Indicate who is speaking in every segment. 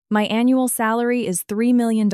Speaker 1: My annual salary is $3 million.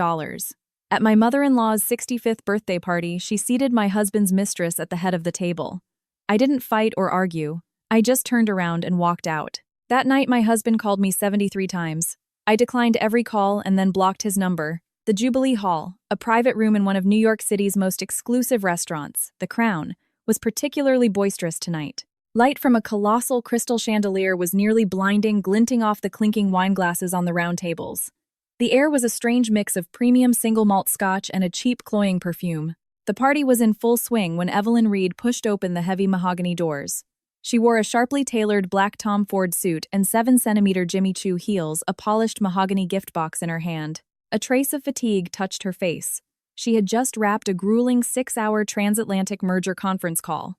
Speaker 1: At my mother-in-law's 65th birthday party, she seated my husband's mistress at the head of the table. I didn't fight or argue. I just turned around and walked out. That night, my husband called me 73 times. I declined every call and then blocked his number. The Jubilee Hall, a private room in one of New York City's most exclusive restaurants, The Crown, was particularly boisterous tonight. Light from a colossal crystal chandelier was nearly blinding, glinting off the clinking wine glasses on the round tables. The air was a strange mix of premium single malt scotch and a cheap, cloying perfume. The party was in full swing when Evelyn Reed pushed open the heavy mahogany doors. She wore a sharply tailored black Tom Ford suit and 7-centimeter Jimmy Choo heels, a polished mahogany gift box in her hand. A trace of fatigue touched her face. She had just wrapped a grueling 6-hour transatlantic merger conference call.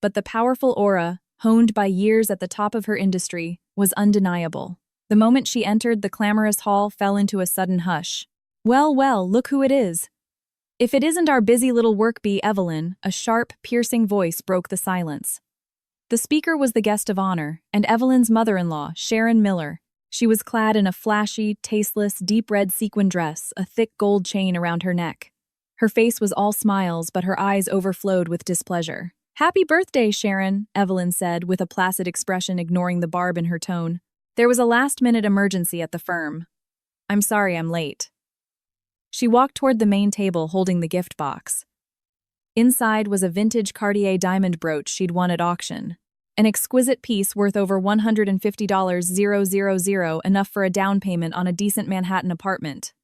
Speaker 1: But the powerful aura, honed by years at the top of her industry, was undeniable. The moment she entered, the clamorous hall fell into a sudden hush. Well, well, look who it is. If it isn't our busy little work bee, Evelyn, a sharp, piercing voice broke the silence. The speaker was the guest of honor, and Evelyn's mother-in-law, Sharon Miller. She was clad in a flashy, tasteless, deep red sequin dress, a thick gold chain around her neck. Her face was all smiles, but her eyes overflowed with displeasure. "Happy birthday, Sharon," Evelyn said, with a placid expression ignoring the barb in her tone. "There was a last-minute emergency at the firm. I'm sorry I'm late." She walked toward the main table holding the gift box. Inside was a vintage Cartier diamond brooch she'd won at auction. An exquisite piece worth over $150,000, enough for a down payment on a decent Manhattan apartment.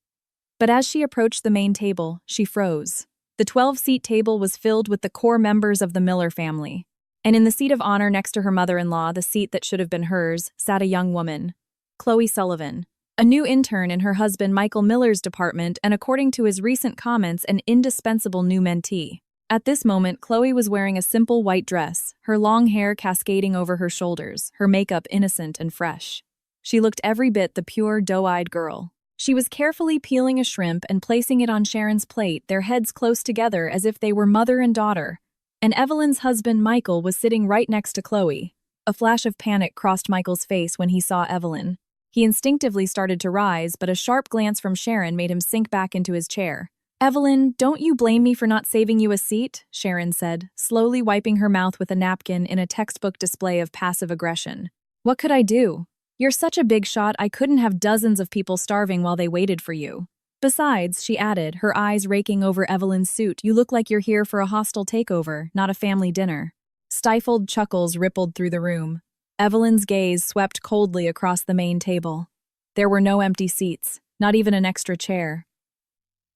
Speaker 1: But as she approached the main table, she froze. The 12-seat table was filled with the core members of the Miller family. And in the seat of honor next to her mother-in-law, the seat that should have been hers, sat a young woman, Chloe Sullivan, a new intern in her husband Michael Miller's department and, according to his recent comments, an indispensable new mentee. At this moment, Chloe was wearing a simple white dress, her long hair cascading over her shoulders, her makeup innocent and fresh. She looked every bit the pure, doe-eyed girl. She was carefully peeling a shrimp and placing it on Sharon's plate, their heads close together as if they were mother and daughter. And Evelyn's husband, Michael, was sitting right next to Chloe. A flash of panic crossed Michael's face when he saw Evelyn. He instinctively started to rise, but a sharp glance from Sharon made him sink back into his chair. "Evelyn, don't you blame me for not saving you a seat," Sharon said, slowly wiping her mouth with a napkin in a textbook display of passive aggression. "What could I do? You're such a big shot, I couldn't have dozens of people starving while they waited for you. Besides," she added, her eyes raking over Evelyn's suit, "you look like you're here for a hostile takeover, not a family dinner." Stifled chuckles rippled through the room. Evelyn's gaze swept coldly across the main table. There were no empty seats, not even an extra chair.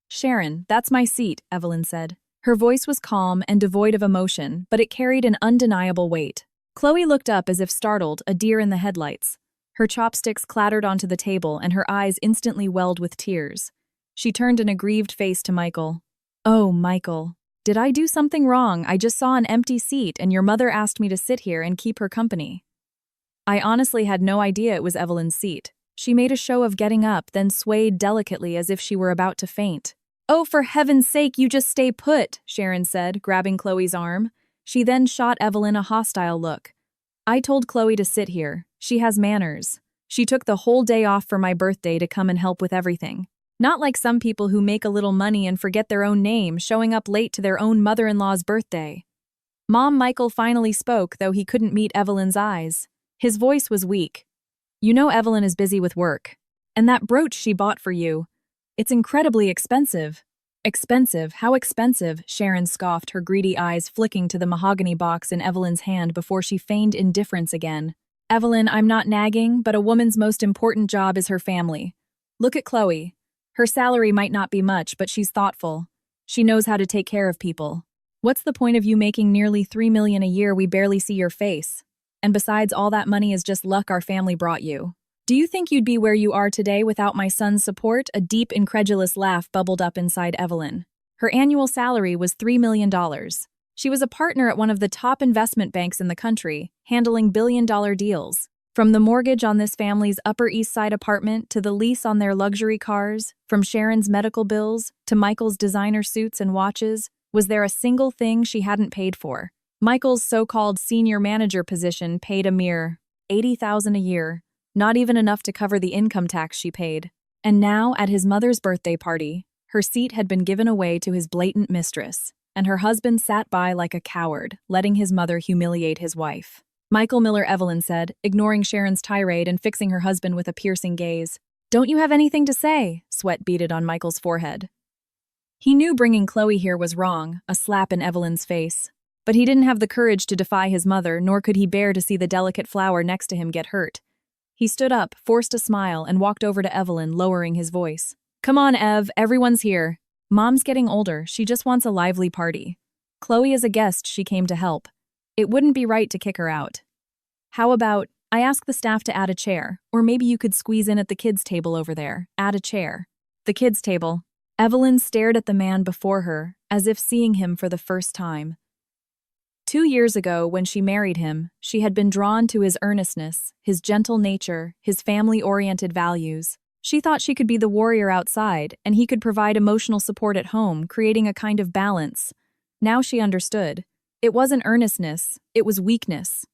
Speaker 1: "Sharon, that's my seat," Evelyn said. Her voice was calm and devoid of emotion, but it carried an undeniable weight. Chloe looked up as if startled, a deer in the headlights. Her chopsticks clattered onto the table and her eyes instantly welled with tears. She turned an aggrieved face to Michael. "Oh, Michael. Did I do something wrong? I just saw an empty seat and your mother asked me to sit here and keep her company." I honestly had no idea it was Evelyn's seat. She made a show of getting up, then swayed delicately as if she were about to faint. "Oh, for heaven's sake, you just stay put," Sharon said, grabbing Chloe's arm. She then shot Evelyn a hostile look. "I told Chloe to sit here. She has manners. She took the whole day off for my birthday to come and help with everything. Not like some people who make a little money and forget their own name, showing up late to their own mother-in-law's birthday." Michael finally spoke, though he couldn't meet Evelyn's eyes. His voice was weak. "You know Evelyn is busy with work. And that brooch she bought for you, it's incredibly expensive." "Expensive? How expensive?" Sharon scoffed, her greedy eyes flicking to the mahogany box in Evelyn's hand before she feigned indifference again. "Evelyn, I'm not nagging, but a woman's most important job is her family. Look at Chloe. Her salary might not be much, but she's thoughtful. She knows how to take care of people. What's the point of you making nearly $3 million a year? We barely see your face. And besides, all that money is just luck our family brought you. Do you think you'd be where you are today without my son's support?" A deep, incredulous laugh bubbled up inside Evelyn. Her annual salary was $3 million. She was a partner at one of the top investment banks in the country, handling billion-dollar deals. From the mortgage on this family's Upper East Side apartment to the lease on their luxury cars, from Sharon's medical bills to Michael's designer suits and watches, was there a single thing she hadn't paid for? Michael's so-called senior manager position paid a mere $80,000 a year, not even enough to cover the income tax she paid. And now, at his mother's birthday party, her seat had been given away to his blatant mistress, and her husband sat by like a coward, letting his mother humiliate his wife. Michael Miller, Evelyn said, ignoring Sharon's tirade and fixing her husband with a piercing gaze. Don't you have anything to say? Sweat beaded on Michael's forehead. He knew bringing Chloe here was wrong, a slap in Evelyn's face. But he didn't have the courage to defy his mother, nor could he bear to see the delicate flower next to him get hurt. He stood up, forced a smile, and walked over to Evelyn, lowering his voice. Come on, Ev, everyone's here. Mom's getting older, she just wants a lively party. Chloe is a guest, she came to help. It wouldn't be right to kick her out. How about, I ask the staff to add a chair, or maybe you could squeeze in at the kids' table over there, add a chair. The kids' table. Evelyn stared at the man before her, as if seeing him for the first time. 2 years ago, when she married him, she had been drawn to his earnestness, his gentle nature, his family-oriented values. She thought she could be the warrior outside, and he could provide emotional support at home, creating a kind of balance. Now she understood. It wasn't earnestness, it was weakness.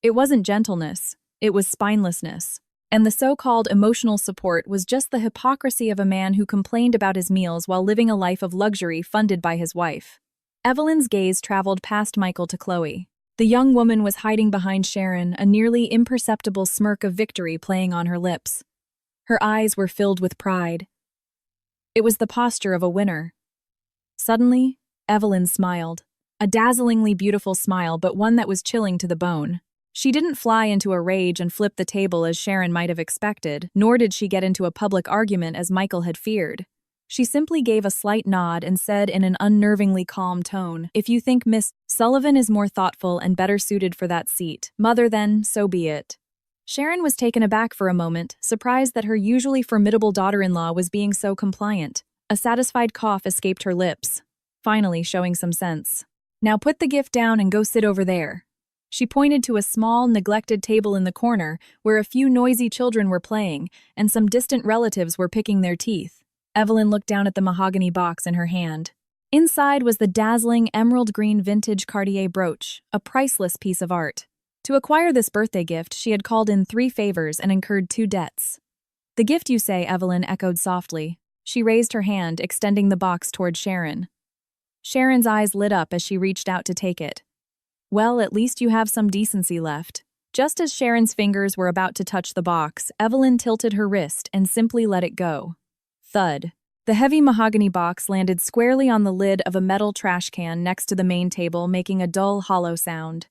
Speaker 1: It wasn't gentleness, it was spinelessness. And the so-called emotional support was just the hypocrisy of a man who complained about his meals while living a life of luxury funded by his wife. Evelyn's gaze traveled past Michael to Chloe. The young woman was hiding behind Sharon, a nearly imperceptible smirk of victory playing on her lips. Her eyes were filled with pride. It was the posture of a winner. Suddenly, Evelyn smiled. A dazzlingly beautiful smile, but one that was chilling to the bone. She didn't fly into a rage and flip the table as Sharon might have expected, nor did she get into a public argument as Michael had feared. She simply gave a slight nod and said in an unnervingly calm tone, If you think Miss Sullivan is more thoughtful and better suited for that seat, Mother, then, so be it. Sharon was taken aback for a moment, surprised that her usually formidable daughter-in-law was being so compliant. A satisfied cough escaped her lips, finally showing some sense. Now put the gift down and go sit over there. She pointed to a small, neglected table in the corner where a few noisy children were playing and some distant relatives were picking their teeth. Evelyn looked down at the mahogany box in her hand. Inside was the dazzling emerald green vintage Cartier brooch, a priceless piece of art. To acquire this birthday gift, she had called in 3 favors and incurred 2 debts. The gift, you say, Evelyn echoed softly. She raised her hand, extending the box toward Sharon. Sharon's eyes lit up as she reached out to take it. Well, at least you have some decency left. Just as Sharon's fingers were about to touch the box, Evelyn tilted her wrist and simply let it go. Thud. The heavy mahogany box landed squarely on the lid of a metal trash can next to the main table, making a dull, hollow sound.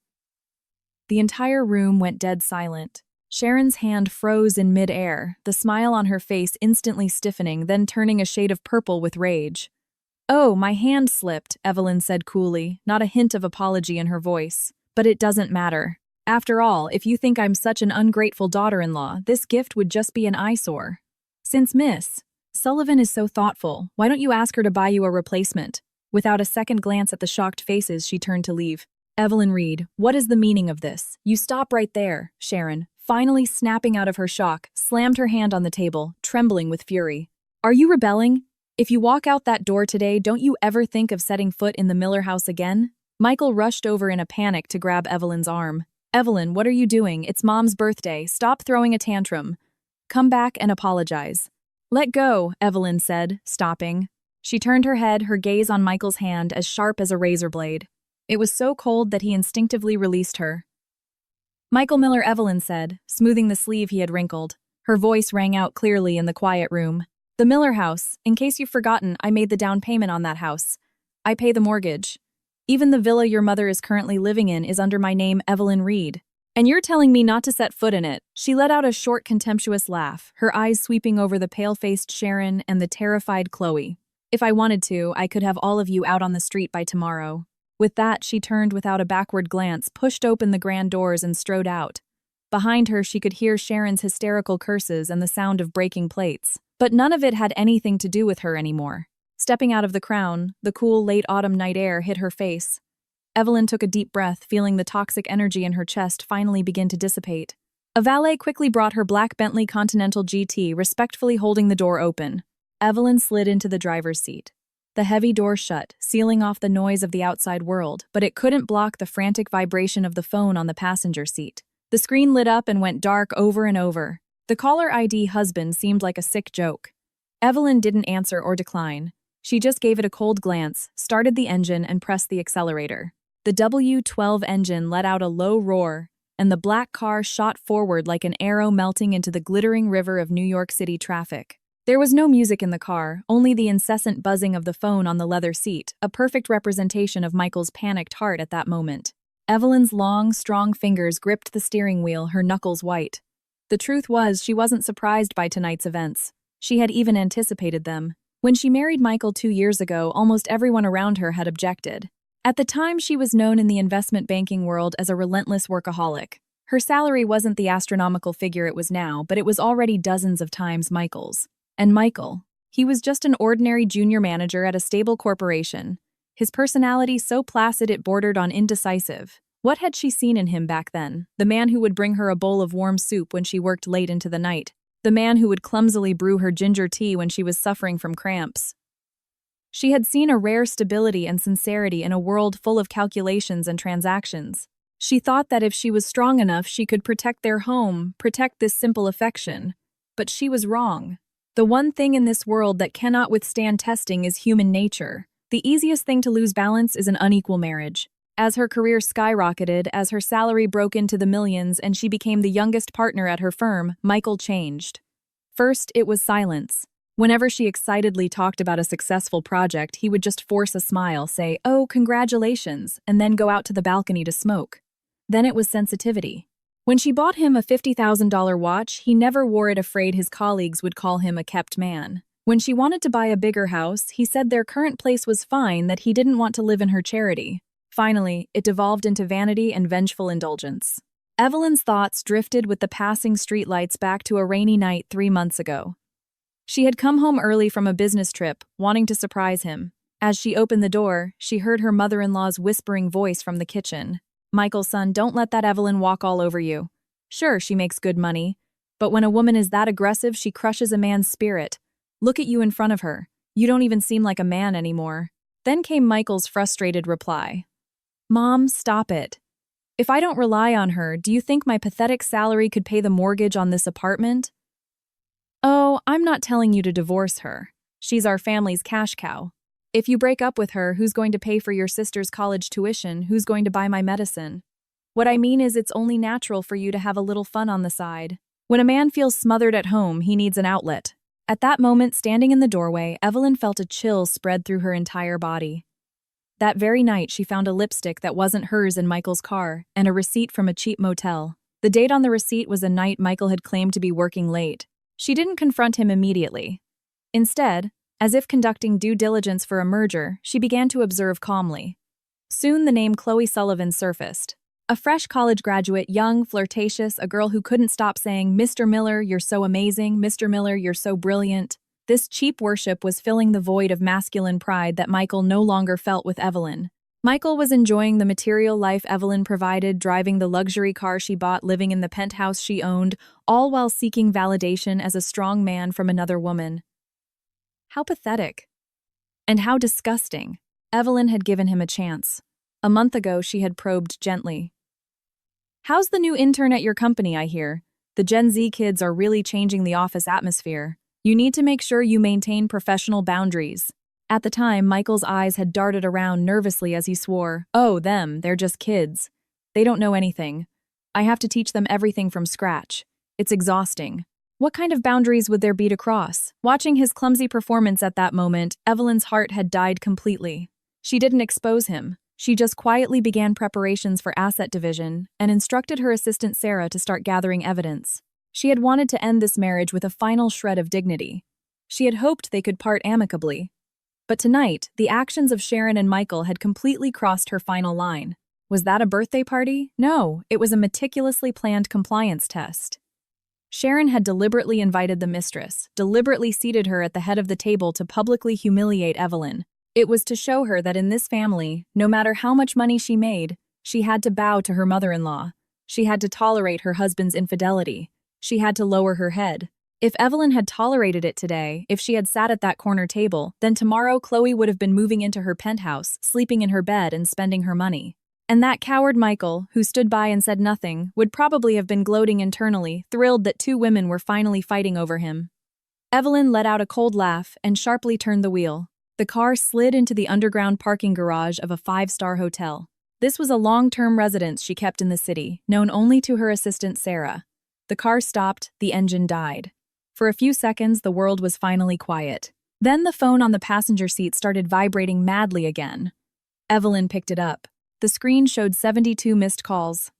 Speaker 1: The entire room went dead silent. Sharon's hand froze in mid-air, the smile on her face instantly stiffening, then turning a shade of purple with rage. Oh, my hand slipped, Evelyn said coolly, not a hint of apology in her voice. But it doesn't matter. After all, if you think I'm such an ungrateful daughter-in-law, this gift would just be an eyesore. Since Miss Sullivan is so thoughtful, why don't you ask her to buy you a replacement? Without a second glance at the shocked faces, she turned to leave. Evelyn Reed, what is the meaning of this? You stop right there, Sharon, finally snapping out of her shock, slammed her hand on the table, trembling with fury. Are you rebelling? If you walk out that door today, don't you ever think of setting foot in the Miller house again? Michael rushed over in a panic to grab Evelyn's arm. Evelyn, what are you doing? It's Mom's birthday. Stop throwing a tantrum. Come back and apologize. Let go, Evelyn said, stopping. She turned her head, her gaze on Michael's hand as sharp as a razor blade. It was so cold that he instinctively released her. Michael Miller, Evelyn said, smoothing the sleeve he had wrinkled. Her voice rang out clearly in the quiet room. The Miller house. In case you've forgotten, I made the down payment on that house. I pay the mortgage. Even the villa your mother is currently living in is under my name, Evelyn Reed. And you're telling me not to set foot in it. She let out a short, contemptuous laugh, her eyes sweeping over the pale-faced Sharon and the terrified Chloe. If I wanted to, I could have all of you out on the street by tomorrow. With that, she turned without a backward glance, pushed open the grand doors and strode out. Behind her, she could hear Sharon's hysterical curses and the sound of breaking plates. But none of it had anything to do with her anymore. Stepping out of the Crown, the cool late autumn night air hit her face. Evelyn took a deep breath, feeling the toxic energy in her chest finally begin to dissipate. A valet quickly brought her black Bentley Continental GT, respectfully holding the door open. Evelyn slid into the driver's seat. The heavy door shut, sealing off the noise of the outside world, but it couldn't block the frantic vibration of the phone on the passenger seat. The screen lit up and went dark over and over. The caller ID husband seemed like a sick joke. Evelyn didn't answer or decline. She just gave it a cold glance, started the engine, and pressed the accelerator. The W12 engine let out a low roar, and the black car shot forward like an arrow melting into the glittering river of New York City traffic. There was no music in the car, only the incessant buzzing of the phone on the leather seat, a perfect representation of Michael's panicked heart at that moment. Evelyn's long, strong fingers gripped the steering wheel, her knuckles white. The truth was, she wasn't surprised by tonight's events. She had even anticipated them. When she married Michael 2 years ago, almost everyone around her had objected. At the time, she was known in the investment banking world as a relentless workaholic. Her salary wasn't the astronomical figure it was now, but it was already dozens of times Michael's. And Michael, he was just an ordinary junior manager at a stable corporation. His personality so placid it bordered on indecisive. What had she seen in him back then? The man who would bring her a bowl of warm soup when she worked late into the night. The man who would clumsily brew her ginger tea when she was suffering from cramps. She had seen a rare stability and sincerity in a world full of calculations and transactions. She thought that if she was strong enough, she could protect their home, protect this simple affection. But she was wrong. The one thing in this world that cannot withstand testing is human nature. The easiest thing to lose balance is an unequal marriage. As her career skyrocketed, as her salary broke into the millions and she became the youngest partner at her firm, Michael changed. First, it was silence. Whenever she excitedly talked about a successful project, he would just force a smile, say, "Oh, congratulations," and then go out to the balcony to smoke. Then it was sensitivity. When she bought him a $50,000 watch, he never wore it afraid his colleagues would call him a kept man. When she wanted to buy a bigger house, he said their current place was fine, that he didn't want to live in her charity. Finally, it devolved into vanity and vengeful indulgence. Evelyn's thoughts drifted with the passing streetlights back to a rainy night 3 months ago. She had come home early from a business trip, wanting to surprise him. As she opened the door, she heard her mother-in-law's whispering voice from the kitchen. "Michael, son, don't let that Evelyn walk all over you. Sure, she makes good money, but when a woman is that aggressive, she crushes a man's spirit. Look at you in front of her. You don't even seem like a man anymore." Then came Michael's frustrated reply. "Mom, stop it. If I don't rely on her, do you think my pathetic salary could pay the mortgage on this apartment? Oh, I'm not telling you to divorce her. She's our family's cash cow. If you break up with her, who's going to pay for your sister's college tuition? Who's going to buy my medicine? What I mean is it's only natural for you to have a little fun on the side. When a man feels smothered at home, he needs an outlet." At that moment, standing in the doorway, Evelyn felt a chill spread through her entire body. That very night, she found a lipstick that wasn't hers in Michael's car, and a receipt from a cheap motel. The date on the receipt was a night Michael had claimed to be working late. She didn't confront him immediately. Instead, as if conducting due diligence for a merger, she began to observe calmly. Soon the name Chloe Sullivan surfaced. A fresh college graduate, young, flirtatious, a girl who couldn't stop saying, "Mr. Miller, you're so amazing. Mr. Miller, you're so brilliant." This cheap worship was filling the void of masculine pride that Michael no longer felt with Evelyn. Michael was enjoying the material life Evelyn provided, driving the luxury car she bought, living in the penthouse she owned, all while seeking validation as a strong man from another woman. How pathetic. And how disgusting. Evelyn had given him a chance. A month ago, she had probed gently. "How's the new intern at your company, I hear? The Gen Z kids are really changing the office atmosphere. You need to make sure you maintain professional boundaries." At the time, Michael's eyes had darted around nervously as he swore, "Oh, them, they're just kids. They don't know anything. I have to teach them everything from scratch. It's exhausting." What kind of boundaries would there be to cross? Watching his clumsy performance at that moment, Evelyn's heart had died completely. She didn't expose him. She just quietly began preparations for asset division and instructed her assistant Sarah to start gathering evidence. She had wanted to end this marriage with a final shred of dignity. She had hoped they could part amicably. But tonight, the actions of Sharon and Michael had completely crossed her final line. Was that a birthday party? No, it was a meticulously planned compliance test. Sharon had deliberately invited the mistress, deliberately seated her at the head of the table to publicly humiliate Evelyn. It was to show her that in this family, no matter how much money she made, she had to bow to her mother-in-law. She had to tolerate her husband's infidelity. She had to lower her head. If Evelyn had tolerated it today, if she had sat at that corner table, then tomorrow Chloe would have been moving into her penthouse, sleeping in her bed and spending her money. And that coward Michael, who stood by and said nothing, would probably have been gloating internally, thrilled that two women were finally fighting over him. Evelyn let out a cold laugh and sharply turned the wheel. The car slid into the underground parking garage of a five-star hotel. This was a long-term residence she kept in the city, known only to her assistant Sarah. The car stopped, the engine died. For a few seconds, the world was finally quiet. Then the phone on the passenger seat started vibrating madly again. Evelyn picked it up. The screen showed 72 missed calls.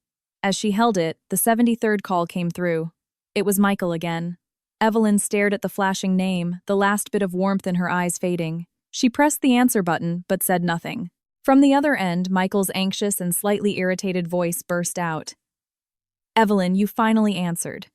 Speaker 1: As she held it, the 73rd call came through. It was Michael again. Evelyn stared at the flashing name, the last bit of warmth in her eyes fading. She pressed the answer button, but said nothing. From the other end, Michael's anxious and slightly irritated voice burst out. "Evelyn, you finally answered.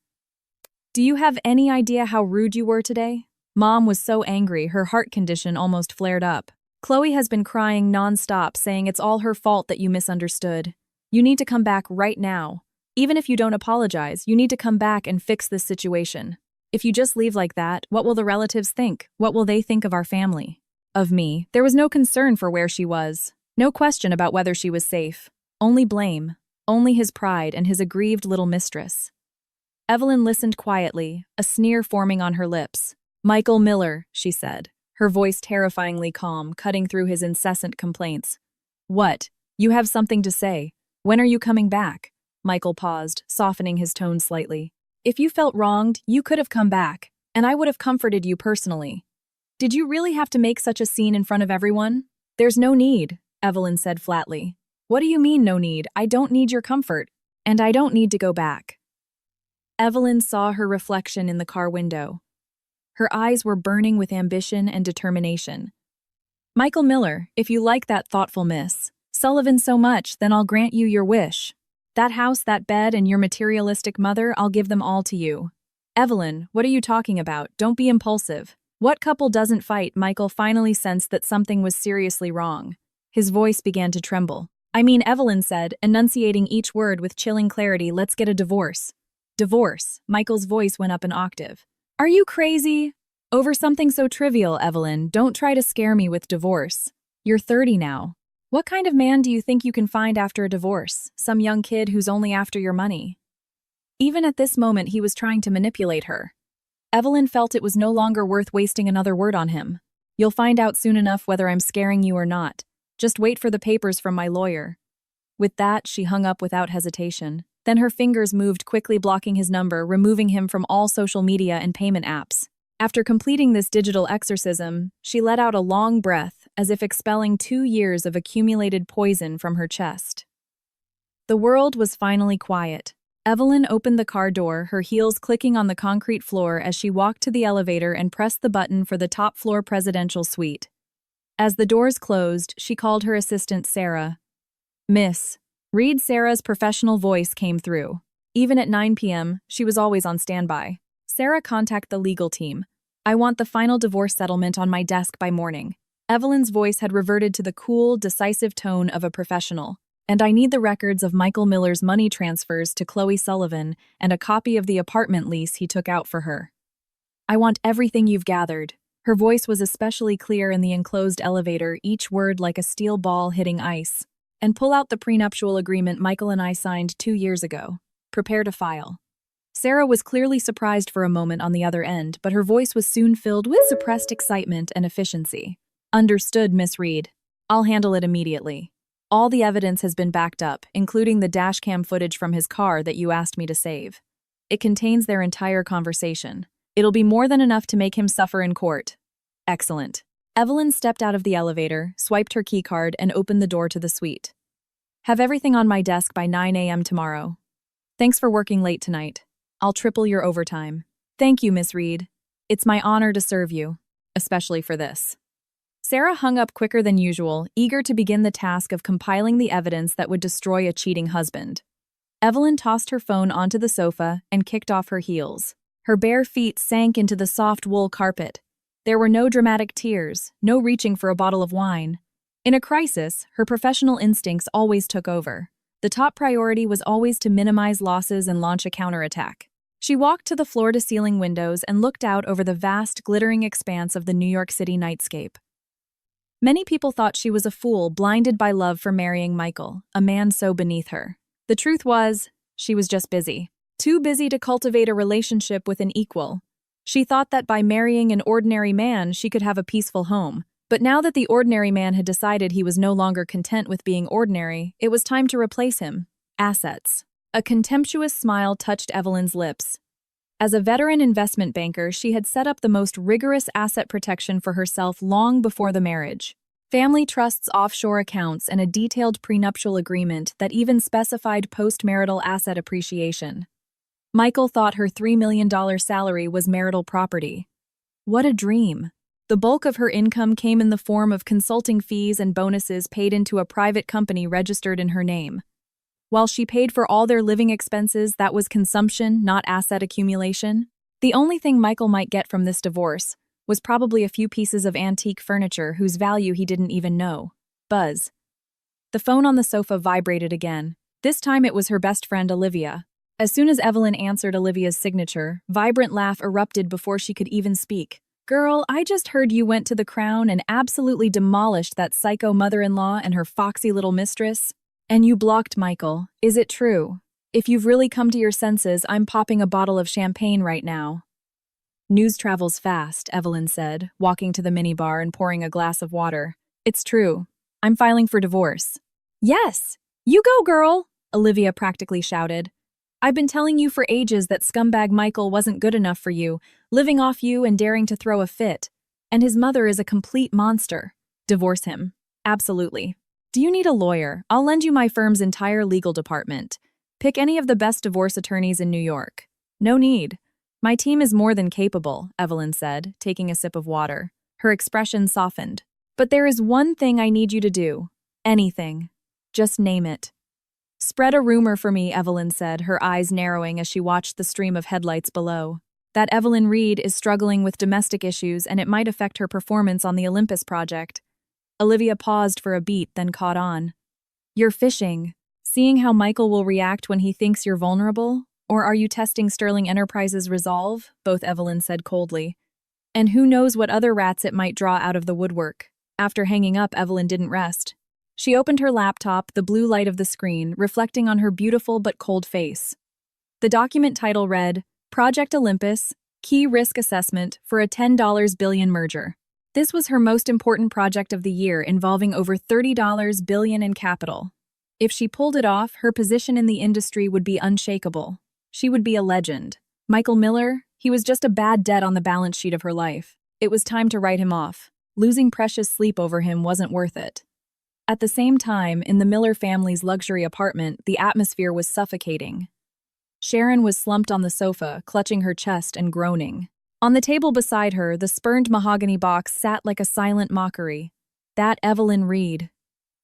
Speaker 1: Do you have any idea how rude you were today?" Mom was so angry, her heart condition almost flared up. "Chloe has been crying nonstop, saying it's all her fault that you misunderstood. You need to come back right now. Even if you don't apologize, you need to come back and fix this situation. If you just leave like that, what will the relatives think? What will they think of our family? Of me." There was no concern for where she was. No question about whether she was safe. Only blame. Only his pride and his aggrieved little mistress. Evelyn listened quietly, a sneer forming on her lips. "Michael Miller," she said, her voice terrifyingly calm, cutting through his incessant complaints. "What? You have something to say. When are you coming back?" Michael paused, softening his tone slightly. "If you felt wronged, you could have come back, and I would have comforted you personally. Did you really have to make such a scene in front of everyone?" "There's no need," Evelyn said flatly. "What do you mean, no need? I don't need your comfort, and I don't need to go back." Evelyn saw her reflection in the car window. Her eyes were burning with ambition and determination. "Michael Miller, if you like that thoughtful Miss Sullivan so much, then I'll grant you your wish. That house, that bed, and your materialistic mother, I'll give them all to you." "Evelyn, what are you talking about? Don't be impulsive. What couple doesn't fight?" Michael finally sensed that something was seriously wrong. His voice began to tremble. "I mean," Evelyn said, enunciating each word with chilling clarity, "let's get a divorce." "Divorce?" Michael's voice went up an octave. "Are you crazy? Over something so trivial, Evelyn. Don't try to scare me with divorce. You're 30 now. What kind of man do you think you can find after a divorce? Some young kid who's only after your money?" Even at this moment, he was trying to manipulate her. Evelyn felt it was no longer worth wasting another word on him. "You'll find out soon enough whether I'm scaring you or not. Just wait for the papers from my lawyer." With that, she hung up without hesitation. Then her fingers moved, quickly blocking his number, removing him from all social media and payment apps. After completing this digital exorcism, she let out a long breath, as if expelling 2 years of accumulated poison from her chest. The world was finally quiet. Evelyn opened the car door, her heels clicking on the concrete floor as she walked to the elevator and pressed the button for the top-floor presidential suite. As the doors closed, she called her assistant Sarah. "Miss Reed." Sarah's professional voice came through. Even at 9 p.m., she was always on standby. "Sarah, contact the legal team. I want the final divorce settlement on my desk by morning." Evelyn's voice had reverted to the cool, decisive tone of a professional. "And I need the records of Michael Miller's money transfers to Chloe Sullivan and a copy of the apartment lease he took out for her. I want everything you've gathered." Her voice was especially clear in the enclosed elevator, each word like a steel ball hitting ice. "And pull out the prenuptial agreement Michael and I signed 2 years ago. Prepare to file." Sarah was clearly surprised for a moment on the other end, but her voice was soon filled with suppressed excitement and efficiency. "Understood, Miss Reed. I'll handle it immediately. All the evidence has been backed up, including the dashcam footage from his car that you asked me to save. It contains their entire conversation. It'll be more than enough to make him suffer in court." "Excellent." Evelyn stepped out of the elevator, swiped her keycard, and opened the door to the suite. "Have everything on my desk by 9 a.m. tomorrow. Thanks for working late tonight. I'll triple your overtime." "Thank you, Miss Reed. It's my honor to serve you, especially for this." Sarah hung up quicker than usual, eager to begin the task of compiling the evidence that would destroy a cheating husband. Evelyn tossed her phone onto the sofa and kicked off her heels. Her bare feet sank into the soft wool carpet. There were no dramatic tears, no reaching for a bottle of wine. In a crisis, her professional instincts always took over. The top priority was always to minimize losses and launch a counterattack. She walked to the floor-to-ceiling windows and looked out over the vast, glittering expanse of the New York City nightscape. Many people thought she was a fool, blinded by love for marrying Michael, a man so beneath her. The truth was, she was just busy. Too busy to cultivate a relationship with an equal. She thought that by marrying an ordinary man, she could have a peaceful home. But now that the ordinary man had decided he was no longer content with being ordinary, it was time to replace him. Assets. A contemptuous smile touched Evelyn's lips. As a veteran investment banker, she had set up the most rigorous asset protection for herself long before the marriage. Family trusts, offshore accounts, and a detailed prenuptial agreement that even specified post-marital asset appreciation. Michael thought her $3 million salary was marital property. What a dream! The bulk of her income came in the form of consulting fees and bonuses paid into a private company registered in her name. While she paid for all their living expenses, that was consumption, not asset accumulation. The only thing Michael might get from this divorce was probably a few pieces of antique furniture whose value he didn't even know. Buzz. The phone on the sofa vibrated again. This time it was her best friend Olivia. As soon as Evelyn answered Olivia's signature, vibrant laugh erupted before she could even speak. "Girl, I just heard you went to the Crown and absolutely demolished that psycho mother-in-law and her foxy little mistress. And you blocked Michael. Is it true? If you've really come to your senses, I'm popping a bottle of champagne right now." "News travels fast," Evelyn said, walking to the minibar and pouring a glass of water. "It's true. I'm filing for divorce." "Yes! You go, girl!" Olivia practically shouted. "I've been telling you for ages that scumbag Michael wasn't good enough for you, living off you and daring to throw a fit. And his mother is a complete monster. Divorce him. Absolutely. Do you need a lawyer? I'll lend you my firm's entire legal department. Pick any of the best divorce attorneys in New York." "No need. My team is more than capable," Evelyn said, taking a sip of water. Her expression softened. "But there is one thing I need you to do. Anything. Just name it." "Spread a rumor for me," Evelyn said, her eyes narrowing as she watched the stream of headlights below. "That Evelyn Reed is struggling with domestic issues and it might affect her performance on the Olympus project." Olivia paused for a beat, then caught on. "You're fishing. Seeing how Michael will react when he thinks you're vulnerable? Or are you testing Sterling Enterprises' resolve?" both Evelyn said coldly. "And who knows what other rats it might draw out of the woodwork." After hanging up, Evelyn didn't rest. She opened her laptop, the blue light of the screen reflecting on her beautiful but cold face. The document title read, "Project Olympus, Key Risk Assessment for a $10 billion merger." This was her most important project of the year, involving over $30 billion in capital. If she pulled it off, her position in the industry would be unshakable. She would be a legend. Michael Miller, he was just a bad debt on the balance sheet of her life. It was time to write him off. Losing precious sleep over him wasn't worth it. At the same time, in the Miller family's luxury apartment, the atmosphere was suffocating. Sharon was slumped on the sofa, clutching her chest and groaning. On the table beside her, the spurned mahogany box sat like a silent mockery. That Evelyn Reed.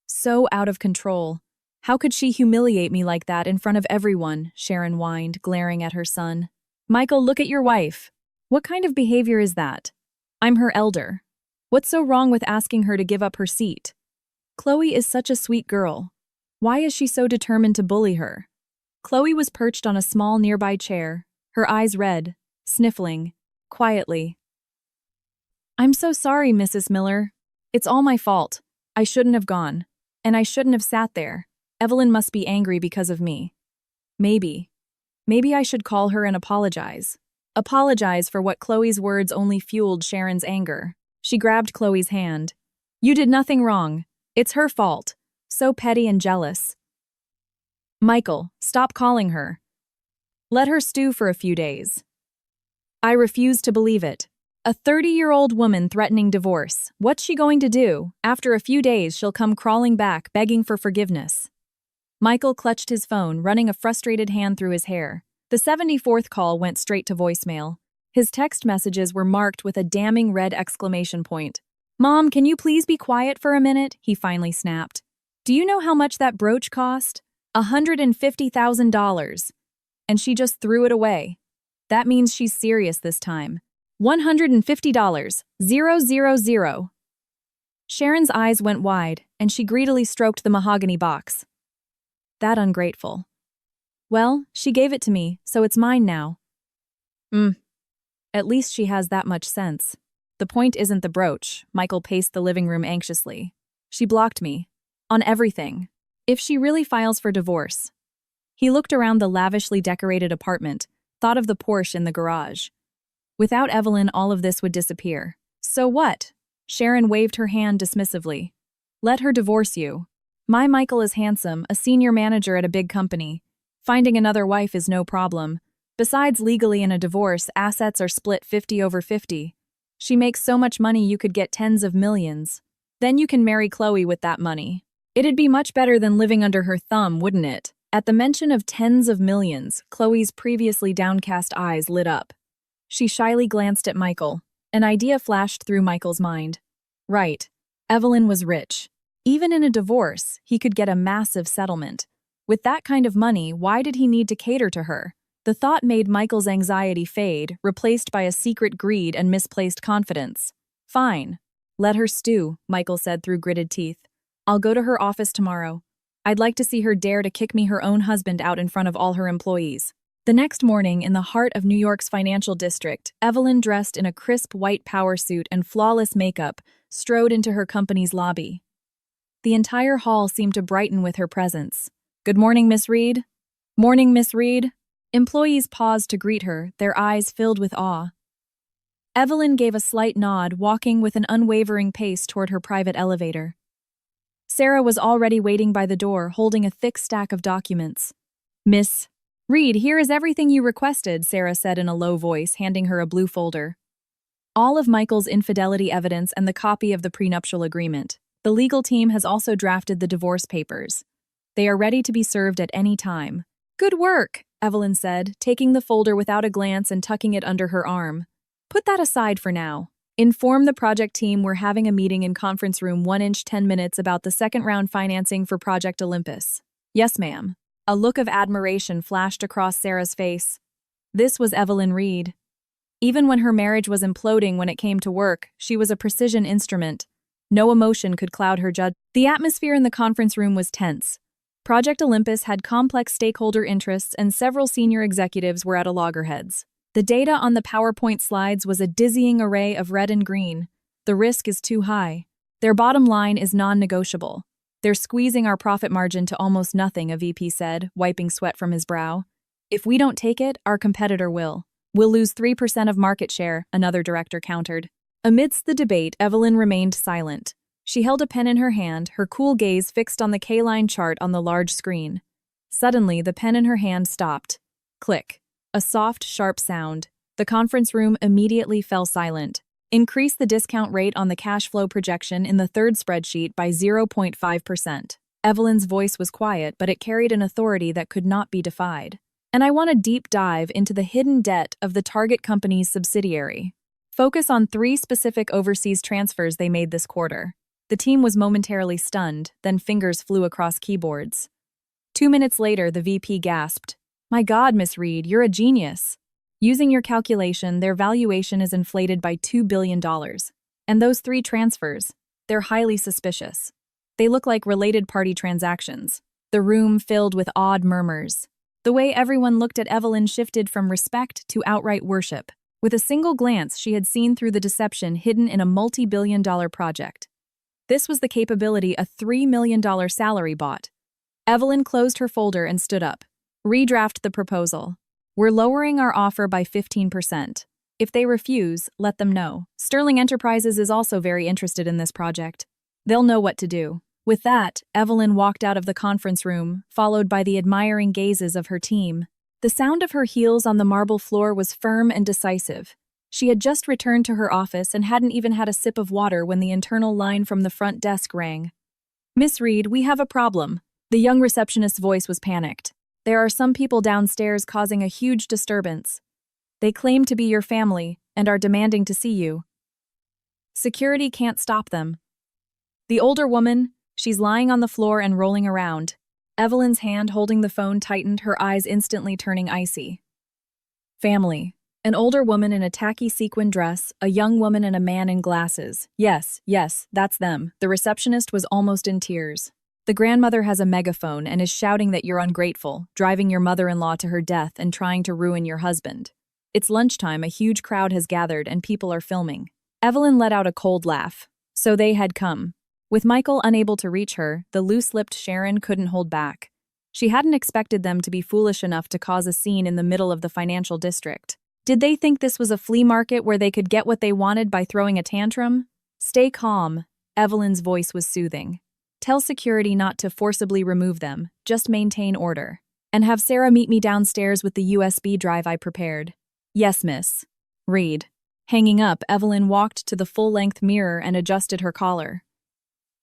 Speaker 1: So out of control. "How could she humiliate me like that in front of everyone?" Sharon whined, glaring at her son. "Michael, look at your wife. What kind of behavior is that? I'm her elder. What's so wrong with asking her to give up her seat? Chloe is such a sweet girl. Why is she so determined to bully her?" Chloe was perched on a small nearby chair, her eyes red, sniffling, quietly. "I'm so sorry, Mrs. Miller. It's all my fault. I shouldn't have gone. And I shouldn't have sat there. Evelyn must be angry because of me. Maybe I should call her and apologize. Apologize for what Chloe's words only fueled Sharon's anger. She grabbed Chloe's hand. "You did nothing wrong. It's her fault. So petty and jealous." "Michael, stop calling her. Let her stew for a few days." "I refuse to believe it. A 30-year-old woman threatening divorce. What's she going to do? After a few days, she'll come crawling back, begging for forgiveness." Michael clutched his phone, running a frustrated hand through his hair. The 74th call went straight to voicemail. His text messages were marked with a damning red exclamation point. "Mom, can you please be quiet for a minute?" he finally snapped. "Do you know how much that brooch cost? $150,000. And she just threw it away. That means she's serious this time. $150. 000. Sharon's eyes went wide, and she greedily stroked the mahogany box. That ungrateful. "Well, she gave it to me, so it's mine now." At least she has that much sense. The point isn't the brooch. Michael paced the living room anxiously. She blocked me. On everything. If she really files for divorce. He looked around the lavishly decorated apartment, thought of the Porsche in the garage. Without Evelyn, all of this would disappear. So what? Sharon waved her hand dismissively. Let her divorce you. My Michael is handsome, a senior manager at a big company. Finding another wife is no problem. Besides, legally in a divorce, assets are split 50/50. She makes so much money you could get tens of millions. Then you can marry Chloe with that money. It'd be much better than living under her thumb, wouldn't it? At the mention of tens of millions, Chloe's previously downcast eyes lit up. She shyly glanced at Michael. An idea flashed through Michael's mind. Right. Evelyn was rich. Even in a divorce, he could get a massive settlement. With that kind of money, why did he need to cater to her? The thought made Michael's anxiety fade, replaced by a secret greed and misplaced confidence. Fine. Let her stew, Michael said through gritted teeth. I'll go to her office tomorrow. I'd like to see her dare to kick me her own husband out in front of all her employees. The next morning, in the heart of New York's financial district, Evelyn, dressed in a crisp white power suit and flawless makeup, strode into her company's lobby. The entire hall seemed to brighten with her presence. Good morning, Miss Reed. Morning, Miss Reed. Employees paused to greet her, their eyes filled with awe. Evelyn gave a slight nod, walking with an unwavering pace toward her private elevator. Sarah was already waiting by the door, holding a thick stack of documents. Miss Reed, here is everything you requested, Sarah said in a low voice, handing her a blue folder. All of Michael's infidelity evidence and the copy of the prenuptial agreement. The legal team has also drafted the divorce papers. They are ready to be served at any time. Good work, Evelyn said, taking the folder without a glance and tucking it under her arm. Put that aside for now. Inform the project team we're having a meeting in conference room 1-10 minutes about the second round financing for Project Olympus. Yes, ma'am. A look of admiration flashed across Sarah's face. This was Evelyn Reed. Even when her marriage was imploding when it came to work, she was a precision instrument. No emotion could cloud her judgment. The atmosphere in the conference room was tense. Project Olympus had complex stakeholder interests and several senior executives were at a loggerheads. The data on the PowerPoint slides was a dizzying array of red and green. The risk is too high. Their bottom line is non-negotiable. They're squeezing our profit margin to almost nothing, a VP said, wiping sweat from his brow. If we don't take it, our competitor will. We'll lose 3% of market share, another director countered. Amidst the debate, Evelyn remained silent. She held a pen in her hand, her cool gaze fixed on the K-line chart on the large screen. Suddenly, the pen in her hand stopped. Click. A soft, sharp sound. The conference room immediately fell silent. Increase the discount rate on the cash flow projection in the third spreadsheet by 0.5%. Evelyn's voice was quiet, but it carried an authority that could not be defied. And I want a deep dive into the hidden debt of the target company's subsidiary. Focus on 3 specific overseas transfers they made this quarter. The team was momentarily stunned, then fingers flew across keyboards. 2 minutes later, the VP gasped. My God, Miss Reed, you're a genius. Using your calculation, their valuation is inflated by $2 billion. And those 3 transfers, they're highly suspicious. They look like related party transactions. The room filled with awed murmurs. The way everyone looked at Evelyn shifted from respect to outright worship. With a single glance, she had seen through the deception hidden in a multi-billion-dollar project. This was the capability a $3 million salary bought. Evelyn closed her folder and stood up. Redraft the proposal. We're lowering our offer by 15%. If they refuse, let them know. Sterling Enterprises is also very interested in this project. They'll know what to do. With that, Evelyn walked out of the conference room, followed by the admiring gazes of her team. The sound of her heels on the marble floor was firm and decisive. She had just returned to her office and hadn't even had a sip of water when the internal line from the front desk rang. Miss Reed, we have a problem. The young receptionist's voice was panicked. There are some people downstairs causing a huge disturbance. They claim to be your family and are demanding to see you. Security can't stop them. The older woman, she's lying on the floor and rolling around. Evelyn's hand holding the phone tightened, her eyes instantly turning icy. Family. An older woman in a tacky sequin dress, a young woman and a man in glasses. Yes, that's them. The receptionist was almost in tears. The grandmother has a megaphone and is shouting that you're ungrateful, driving your mother-in-law to her death and trying to ruin your husband. It's lunchtime, a huge crowd has gathered and people are filming. Evelyn let out a cold laugh. So they had come. With Michael unable to reach her, the loose-lipped Sharon couldn't hold back. She hadn't expected them to be foolish enough to cause a scene in the middle of the financial district. Did they think this was a flea market where they could get what they wanted by throwing a tantrum? Stay calm, Evelyn's voice was soothing. Tell security not to forcibly remove them, just maintain order. And have Sarah meet me downstairs with the USB drive I prepared. Yes, miss. Read. Hanging up, Evelyn walked to the full-length mirror and adjusted her collar.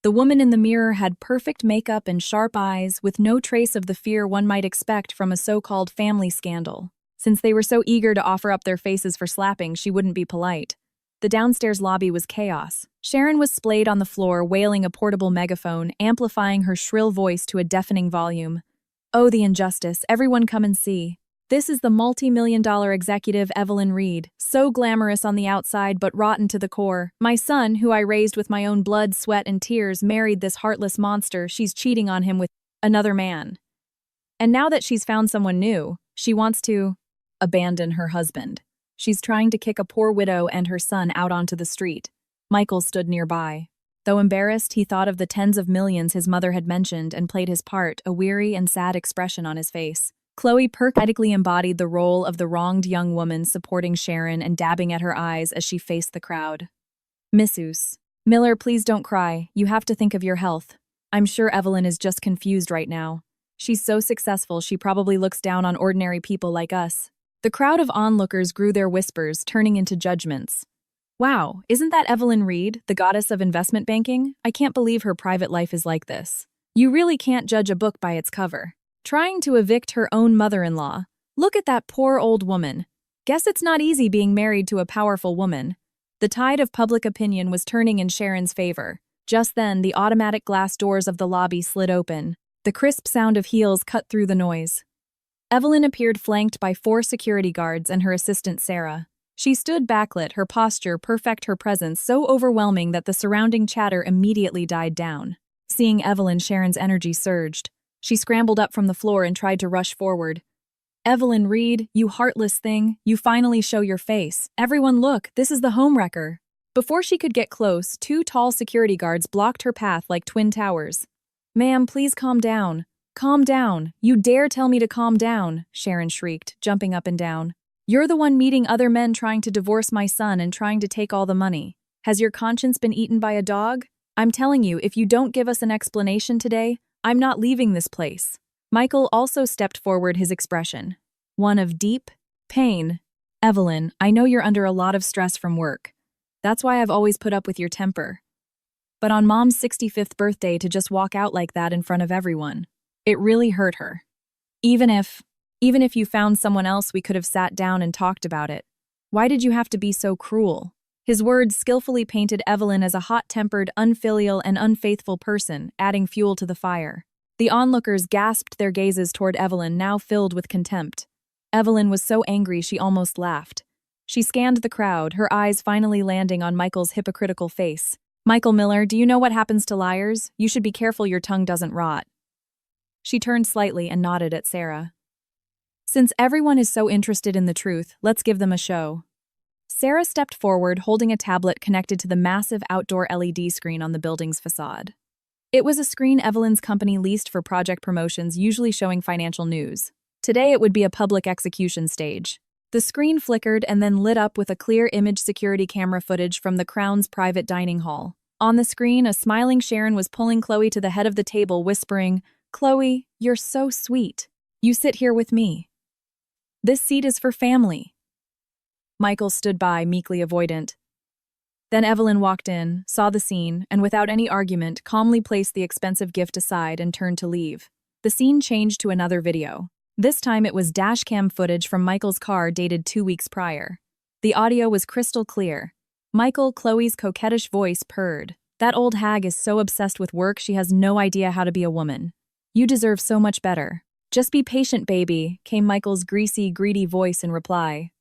Speaker 1: The woman in the mirror had perfect makeup and sharp eyes, with no trace of the fear one might expect from a so-called family scandal. Since they were so eager to offer up their faces for slapping, she wouldn't be polite. The downstairs lobby was chaos. Sharon was splayed on the floor, wailing a portable megaphone, amplifying her shrill voice to a deafening volume. Oh, the injustice. Everyone come and see. This is the multi-million-dollar executive Evelyn Reed, so glamorous on the outside but rotten to the core. My son, who I raised with my own blood, sweat, and tears, married this heartless monster. She's cheating on him with another man. And now that she's found someone new, she wants to abandon her husband. She's trying to kick a poor widow and her son out onto the street. Michael stood nearby. Though embarrassed, he thought of the tens of millions his mother had mentioned and played his part, a weary and sad expression on his face. Chloe perfectly embodied the role of the wronged young woman supporting Sharon and dabbing at her eyes as she faced the crowd. Missus Miller, please don't cry. You have to think of your health. I'm sure Evelyn is just confused right now. She's so successful, she probably looks down on ordinary people like us. The crowd of onlookers grew their whispers, turning into judgments. Wow, isn't that Evelyn Reed, the goddess of investment banking? I can't believe her private life is like this. You really can't judge a book by its cover. Trying to evict her own mother-in-law. Look at that poor old woman. Guess it's not easy being married to a powerful woman. The tide of public opinion was turning in Sharon's favor. Just then, the automatic glass doors of the lobby slid open. The crisp sound of heels cut through the noise. Evelyn appeared flanked by 4 security guards and her assistant Sarah. She stood backlit, her posture perfect, her presence so overwhelming that the surrounding chatter immediately died down. Seeing Evelyn, Sharon's energy surged. She scrambled up from the floor and tried to rush forward. Evelyn Reed, you heartless thing, you finally show your face. Everyone look, this is the homewrecker. Before she could get close, 2 tall security guards blocked her path like twin towers. Ma'am, please calm down. Calm down. You dare tell me to calm down, Sharon shrieked, jumping up and down. You're the one meeting other men trying to divorce my son and trying to take all the money. Has your conscience been eaten by a dog? I'm telling you, if you don't give us an explanation today, I'm not leaving this place. Michael also stepped forward, his expression one of deep pain. Evelyn, I know you're under a lot of stress from work. That's why I've always put up with your temper. But on Mom's 65th birthday to just walk out like that in front of everyone, it really hurt her. Even if you found someone else, we could have sat down and talked about it. Why did you have to be so cruel? His words skillfully painted Evelyn as a hot-tempered, unfilial, and unfaithful person, adding fuel to the fire. The onlookers gasped their gazes toward Evelyn, now filled with contempt. Evelyn was so angry she almost laughed. She scanned the crowd, her eyes finally landing on Michael's hypocritical face. Michael Miller, do you know what happens to liars? You should be careful your tongue doesn't rot. She turned slightly and nodded at Sarah. Since everyone is so interested in the truth, let's give them a show. Sarah stepped forward, holding a tablet connected to the massive outdoor LED screen on the building's facade. It was a screen Evelyn's company leased for project promotions, usually showing financial news. Today it would be a public execution stage. The screen flickered and then lit up with a clear image security camera footage from the Crown's private dining hall. On the screen, a smiling Sharon was pulling Chloe to the head of the table, whispering, "Chloe, you're so sweet. You sit here with me. This seat is for family." Michael stood by, meekly avoidant. Then Evelyn walked in, saw the scene, and without any argument, calmly placed the expensive gift aside and turned to leave. The scene changed to another video. This time it was dashcam footage from Michael's car dated 2 weeks prior. The audio was crystal clear. Michael, Chloe's coquettish voice purred. "That old hag is so obsessed with work she has no idea how to be a woman. You deserve so much better. Just be patient, baby," came Michael's greasy, greedy voice in reply.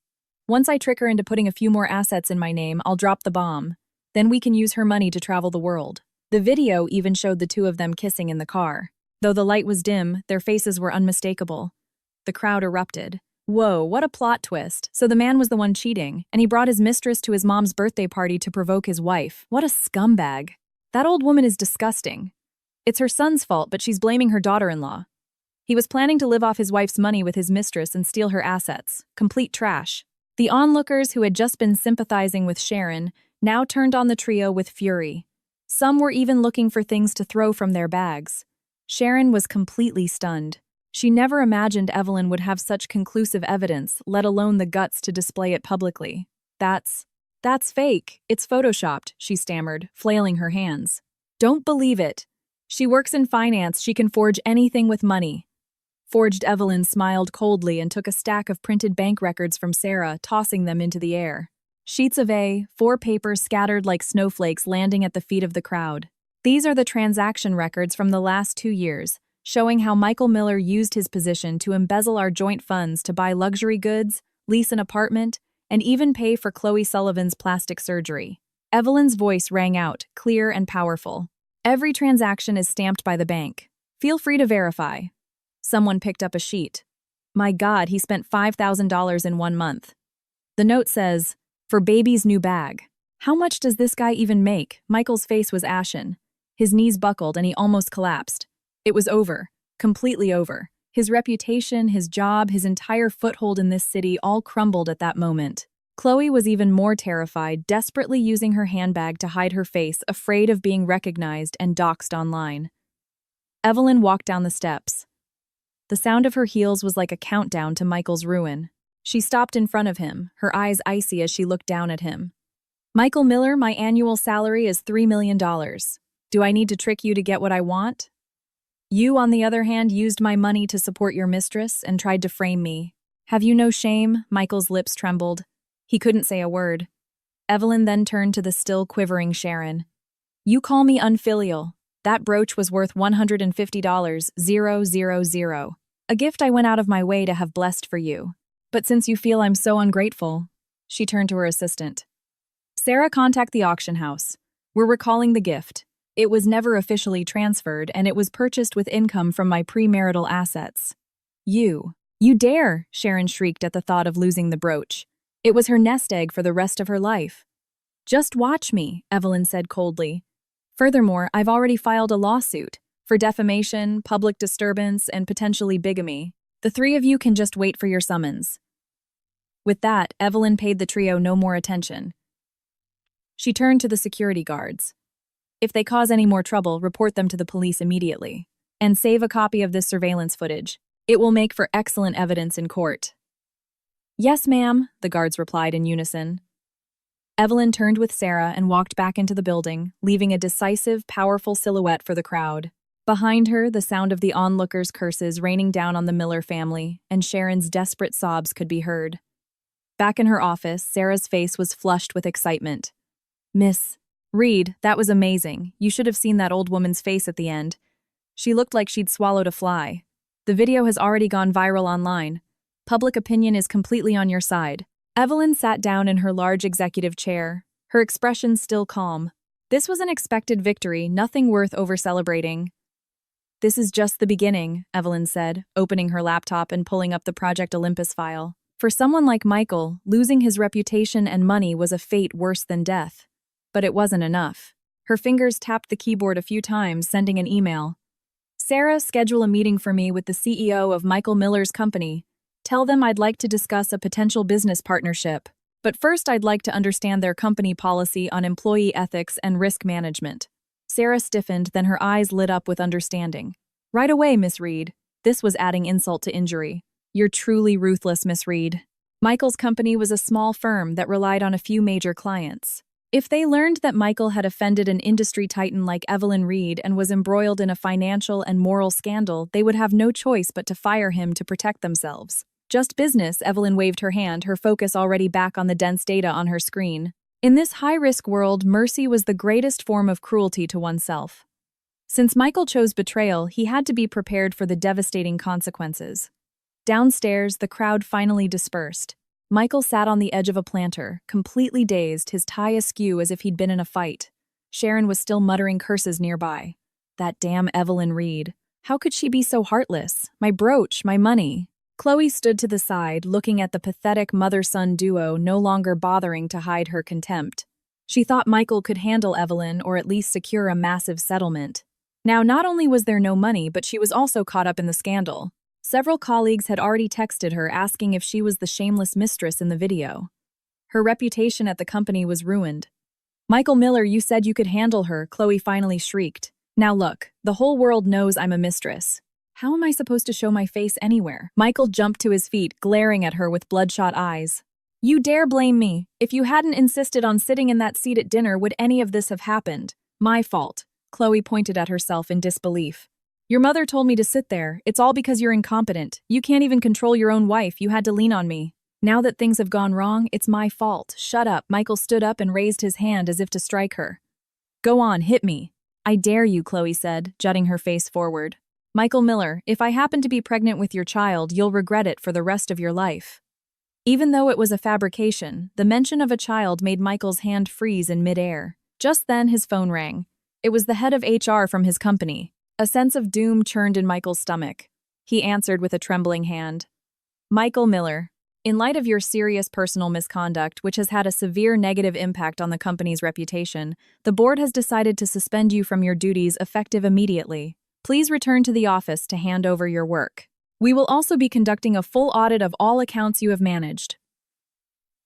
Speaker 1: "Once I trick her into putting a few more assets in my name, I'll drop the bomb. Then we can use her money to travel the world." The video even showed the 2 of them kissing in the car. Though the light was dim, their faces were unmistakable. The crowd erupted. Whoa, what a plot twist. So the man was the one cheating, and he brought his mistress to his mom's birthday party to provoke his wife. What a scumbag. That old woman is disgusting. It's her son's fault, but she's blaming her daughter-in-law. He was planning to live off his wife's money with his mistress and steal her assets. Complete trash. The onlookers who had just been sympathizing with Sharon now turned on the trio with fury. Some were even looking for things to throw from their bags. Sharon was completely stunned. She never imagined Evelyn would have such conclusive evidence, let alone the guts to display it publicly. That's fake. It's photoshopped, she stammered, flailing her hands. Don't believe it. She works in finance. She can forge anything with money. Forged Evelyn smiled coldly and took a stack of printed bank records from Sarah, tossing them into the air. Sheets of A4 papers scattered like snowflakes landing at the feet of the crowd. These are the transaction records from the last 2 years, showing how Michael Miller used his position to embezzle our joint funds to buy luxury goods, lease an apartment, and even pay for Chloe Sullivan's plastic surgery. Evelyn's voice rang out, clear and powerful. Every transaction is stamped by the bank. Feel free to verify. Someone picked up a sheet. My God, he spent $5,000 in 1 month. The note says, for baby's new bag. How much does this guy even make? Michael's face was ashen. His knees buckled and he almost collapsed. It was over. Completely over. His reputation, his job, his entire foothold in this city all crumbled at that moment. Chloe was even more terrified, desperately using her handbag to hide her face, afraid of being recognized and doxxed online. Evelyn walked down the steps. The sound of her heels was like a countdown to Michael's ruin. She stopped in front of him, her eyes icy as she looked down at him. Michael Miller, my annual salary is $3 million. Do I need to trick you to get what I want? You, on the other hand, used my money to support your mistress and tried to frame me. Have you no shame? Michael's lips trembled. He couldn't say a word. Evelyn then turned to the still quivering Sharon. You call me unfilial. That brooch was worth $150,000. A gift I went out of my way to have blessed for you. But since you feel I'm so ungrateful, she turned to her assistant. Sarah, contact the auction house. We're recalling the gift. It was never officially transferred, and it was purchased with income from my premarital assets. You dare, Sharon shrieked at the thought of losing the brooch. It was her nest egg for the rest of her life. Just watch me, Evelyn said coldly. Furthermore, I've already filed a lawsuit for defamation, public disturbance, and potentially bigamy. The 3 of you can just wait for your summons. With that, Evelyn paid the trio no more attention. She turned to the security guards. If they cause any more trouble, report them to the police immediately. And save a copy of this surveillance footage. It will make for excellent evidence in court. Yes, ma'am, the guards replied in unison. Evelyn turned with Sarah and walked back into the building, leaving a decisive, powerful silhouette for the crowd. Behind her, the sound of the onlookers' curses raining down on the Miller family, and Sharon's desperate sobs could be heard. Back in her office, Sarah's face was flushed with excitement. Miss Reed, that was amazing. You should have seen that old woman's face at the end. She looked like she'd swallowed a fly. The video has already gone viral online. Public opinion is completely on your side. Evelyn sat down in her large executive chair, her expression still calm. This was an expected victory, nothing worth over-celebrating. This is just the beginning, Evelyn said, opening her laptop and pulling up the Project Olympus file. For someone like Michael, losing his reputation and money was a fate worse than death. But it wasn't enough. Her fingers tapped the keyboard a few times, sending an email. Sarah, schedule a meeting for me with the CEO of Michael Miller's company. Tell them I'd like to discuss a potential business partnership. But first I'd like to understand their company policy on employee ethics and risk management. Sarah stiffened, then her eyes lit up with understanding. Right away, Miss Reed. This was adding insult to injury. You're truly ruthless, Miss Reed. Michael's company was a small firm that relied on a few major clients. If they learned that Michael had offended an industry titan like Evelyn Reed and was embroiled in a financial and moral scandal, they would have no choice but to fire him to protect themselves. Just business, Evelyn waved her hand, her focus already back on the dense data on her screen. In this high-risk world, mercy was the greatest form of cruelty to oneself. Since Michael chose betrayal, he had to be prepared for the devastating consequences. Downstairs, the crowd finally dispersed. Michael sat on the edge of a planter, completely dazed, his tie askew as if he'd been in a fight. Sharon was still muttering curses nearby. That damn Evelyn Reed. How could she be so heartless? My brooch, my money. Chloe stood to the side, looking at the pathetic mother-son duo, no longer bothering to hide her contempt. She thought Michael could handle Evelyn or at least secure a massive settlement. Now, not only was there no money, but she was also caught up in the scandal. Several colleagues had already texted her asking if she was the shameless mistress in the video. Her reputation at the company was ruined. "Michael Miller, you said you could handle her," Chloe finally shrieked. "Now look, the whole world knows I'm a mistress. How am I supposed to show my face anywhere?" Michael jumped to his feet, glaring at her with bloodshot eyes. "You dare blame me? If you hadn't insisted on sitting in that seat at dinner, would any of this have happened? My fault." Chloe pointed at herself in disbelief. "Your mother told me to sit there. It's all because you're incompetent. You can't even control your own wife. You had to lean on me. Now that things have gone wrong, it's my fault. Shut up." Michael stood up and raised his hand as if to strike her. "Go on, hit me." "I dare you," Chloe said, jutting her face forward. "Michael Miller, if I happen to be pregnant with your child, you'll regret it for the rest of your life." Even though it was a fabrication, the mention of a child made Michael's hand freeze in midair. Just then, his phone rang. It was the head of HR from his company. A sense of doom churned in Michael's stomach. He answered with a trembling hand. "Michael Miller, in light of your serious personal misconduct, which has had a severe negative impact on the company's reputation, the board has decided to suspend you from your duties effective immediately. Please return to the office to hand over your work. We will also be conducting a full audit of all accounts you have managed."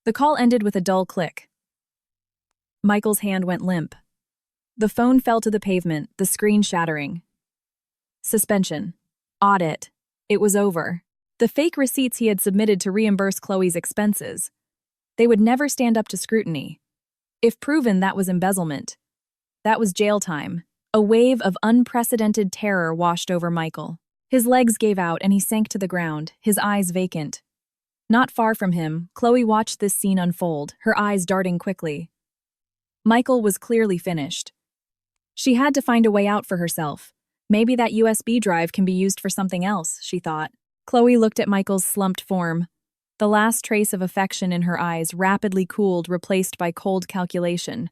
Speaker 1: The call ended with a dull click. Michael's hand went limp. The phone fell to the pavement, the screen shattering. Suspension. Audit. It was over. The fake receipts he had submitted to reimburse Chloe's expenses. They would never stand up to scrutiny. If proven, that was embezzlement. That was jail time. A wave of unprecedented terror washed over Michael. His legs gave out and he sank to the ground, his eyes vacant. Not far from him, Chloe watched this scene unfold, her eyes darting quickly. Michael was clearly finished. She had to find a way out for herself. Maybe that USB drive can be used for something else, she thought. Chloe looked at Michael's slumped form. The last trace of affection in her eyes rapidly cooled, replaced by cold calculation.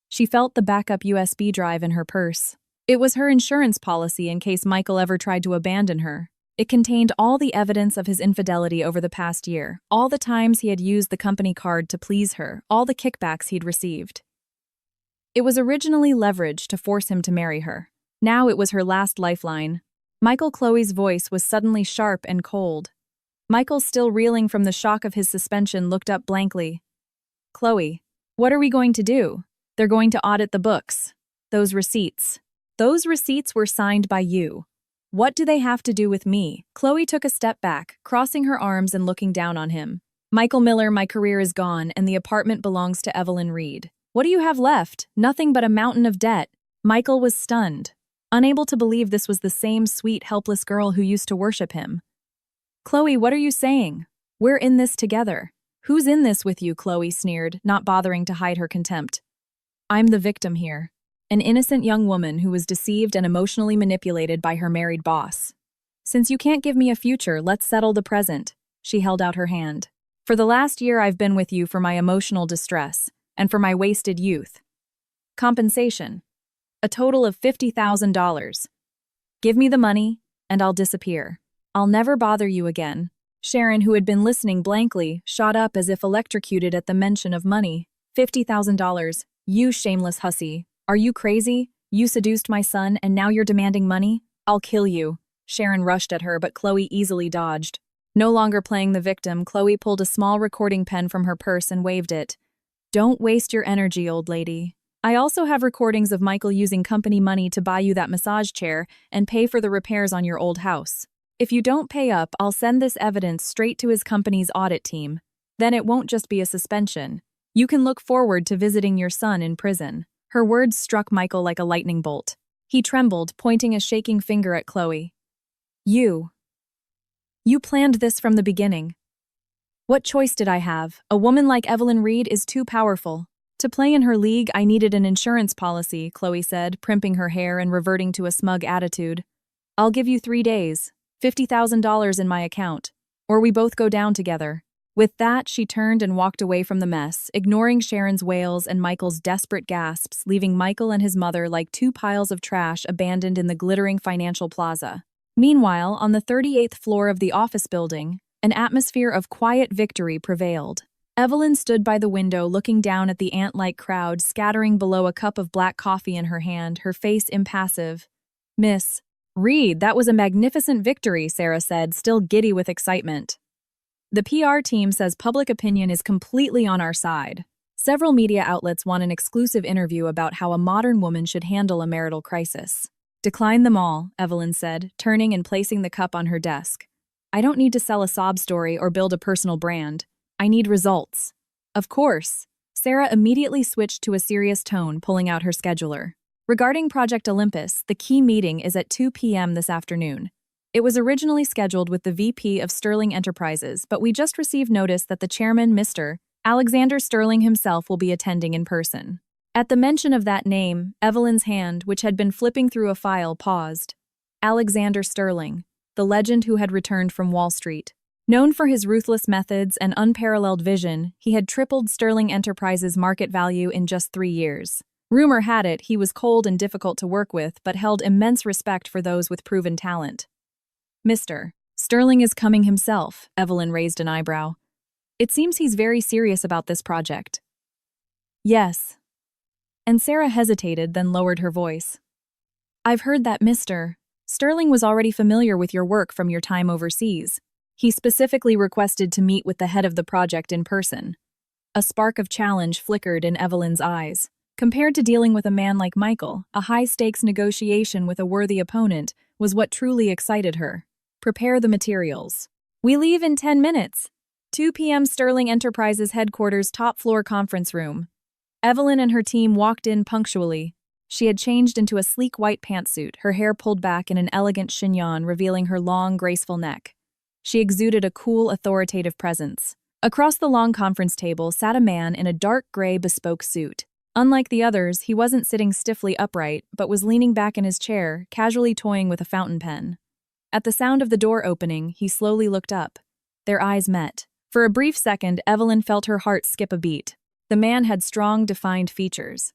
Speaker 1: She felt the backup USB drive in her purse. It was her insurance policy in case Michael ever tried to abandon her. It contained all the evidence of his infidelity over the past year, all the times he had used the company card to please her, all the kickbacks he'd received. It was originally leverage to force him to marry her. Now it was her last lifeline. Chloe's voice was suddenly sharp and cold. Michael, still reeling from the shock of his suspension, looked up blankly. "Chloe, what are we going to do?" "They're going to audit the books. Those receipts. Those receipts were signed by you. What do they have to do with me?" Chloe took a step back, crossing her arms and looking down on him. "Michael Miller, my career is gone, and the apartment belongs to Evelyn Reed. What do you have left? Nothing but a mountain of debt." Michael was stunned, unable to believe this was the same sweet, helpless girl who used to worship him. "Chloe, what are you saying? We're in this together." "Who's in this with you?" Chloe sneered, not bothering to hide her contempt. "I'm the victim here. An innocent young woman who was deceived and emotionally manipulated by her married boss. Since you can't give me a future, let's settle the present." She held out her hand. "For the last year I've been with you for my emotional distress, and for my wasted youth. Compensation. A total of $50,000. Give me the money, and I'll disappear. I'll never bother you again." Sharon, who had been listening blankly, shot up as if electrocuted at the mention of money. $50,000. "You shameless hussy. Are you crazy? You seduced my son, and now you're demanding money? I'll kill you." Sharon rushed at her, but Chloe easily dodged. No longer playing the victim, Chloe pulled a small recording pen from her purse and waved it. "Don't waste your energy, old lady. I also have recordings of Michael using company money to buy you that massage chair and pay for the repairs on your old house. If you don't pay up, I'll send this evidence straight to his company's audit team. Then it won't just be a suspension. You can look forward to visiting your son in prison." Her words struck Michael like a lightning bolt. He trembled, pointing a shaking finger at Chloe. You planned this from the beginning. What choice did I have? A woman like Evelyn Reed is too powerful. To play in her league, I needed an insurance policy," Chloe said, primping her hair and reverting to a smug attitude. "I'll give you 3 days, $50,000 in my account, or we both go down together." With that, she turned and walked away from the mess, ignoring Sharon's wails and Michael's desperate gasps, leaving Michael and his mother like two piles of trash abandoned in the glittering financial plaza. Meanwhile, on the 38th floor of the office building, an atmosphere of quiet victory prevailed. Evelyn stood by the window looking down at the ant-like crowd scattering below a cup of black coffee in her hand, her face impassive. "Miss, Reed, that was a magnificent victory, Sarah said, still giddy with excitement. The PR team says public opinion is completely on our side. Several media outlets want an exclusive interview about how a modern woman should handle a marital crisis. Decline them all, Evelyn said, turning and placing the cup on her desk. I don't need to sell a sob story or build a personal brand. I need results. Of course. Sarah immediately switched to a serious tone, pulling out her scheduler. Regarding Project Olympus, the key meeting is at 2 p.m. this afternoon. It was originally scheduled with the VP of Sterling Enterprises, but we just received notice that the chairman, Mr. Alexander Sterling himself, will be attending in person. At the mention of that name, Evelyn's hand, which had been flipping through a file, paused. Alexander Sterling, the legend who had returned from Wall Street. Known for his ruthless methods and unparalleled vision, he had tripled Sterling Enterprises' market value in just 3 years. Rumor had it he was cold and difficult to work with, but held immense respect for those with proven talent. Mr. Sterling is coming himself, Evelyn raised an eyebrow. It seems he's very serious about this project. Yes. And Sarah hesitated, then lowered her voice. I've heard that Mr. Sterling was already familiar with your work from your time overseas. He specifically requested to meet with the head of the project in person. A spark of challenge flickered in Evelyn's eyes. Compared to dealing with a man like Michael, a high-stakes negotiation with a worthy opponent was what truly excited her. Prepare the materials. We leave in 10 minutes. 2 p.m. Sterling Enterprises headquarters top-floor conference room. Evelyn and her team walked in punctually. She had changed into a sleek white pantsuit, her hair pulled back in an elegant chignon revealing her long, graceful neck. She exuded a cool, authoritative presence. Across the long conference table sat a man in a dark gray bespoke suit. Unlike the others, he wasn't sitting stiffly upright, but was leaning back in his chair, casually toying with a fountain pen. At the sound of the door opening, he slowly looked up. Their eyes met. For a brief second, Evelyn felt her heart skip a beat. The man had strong, defined features.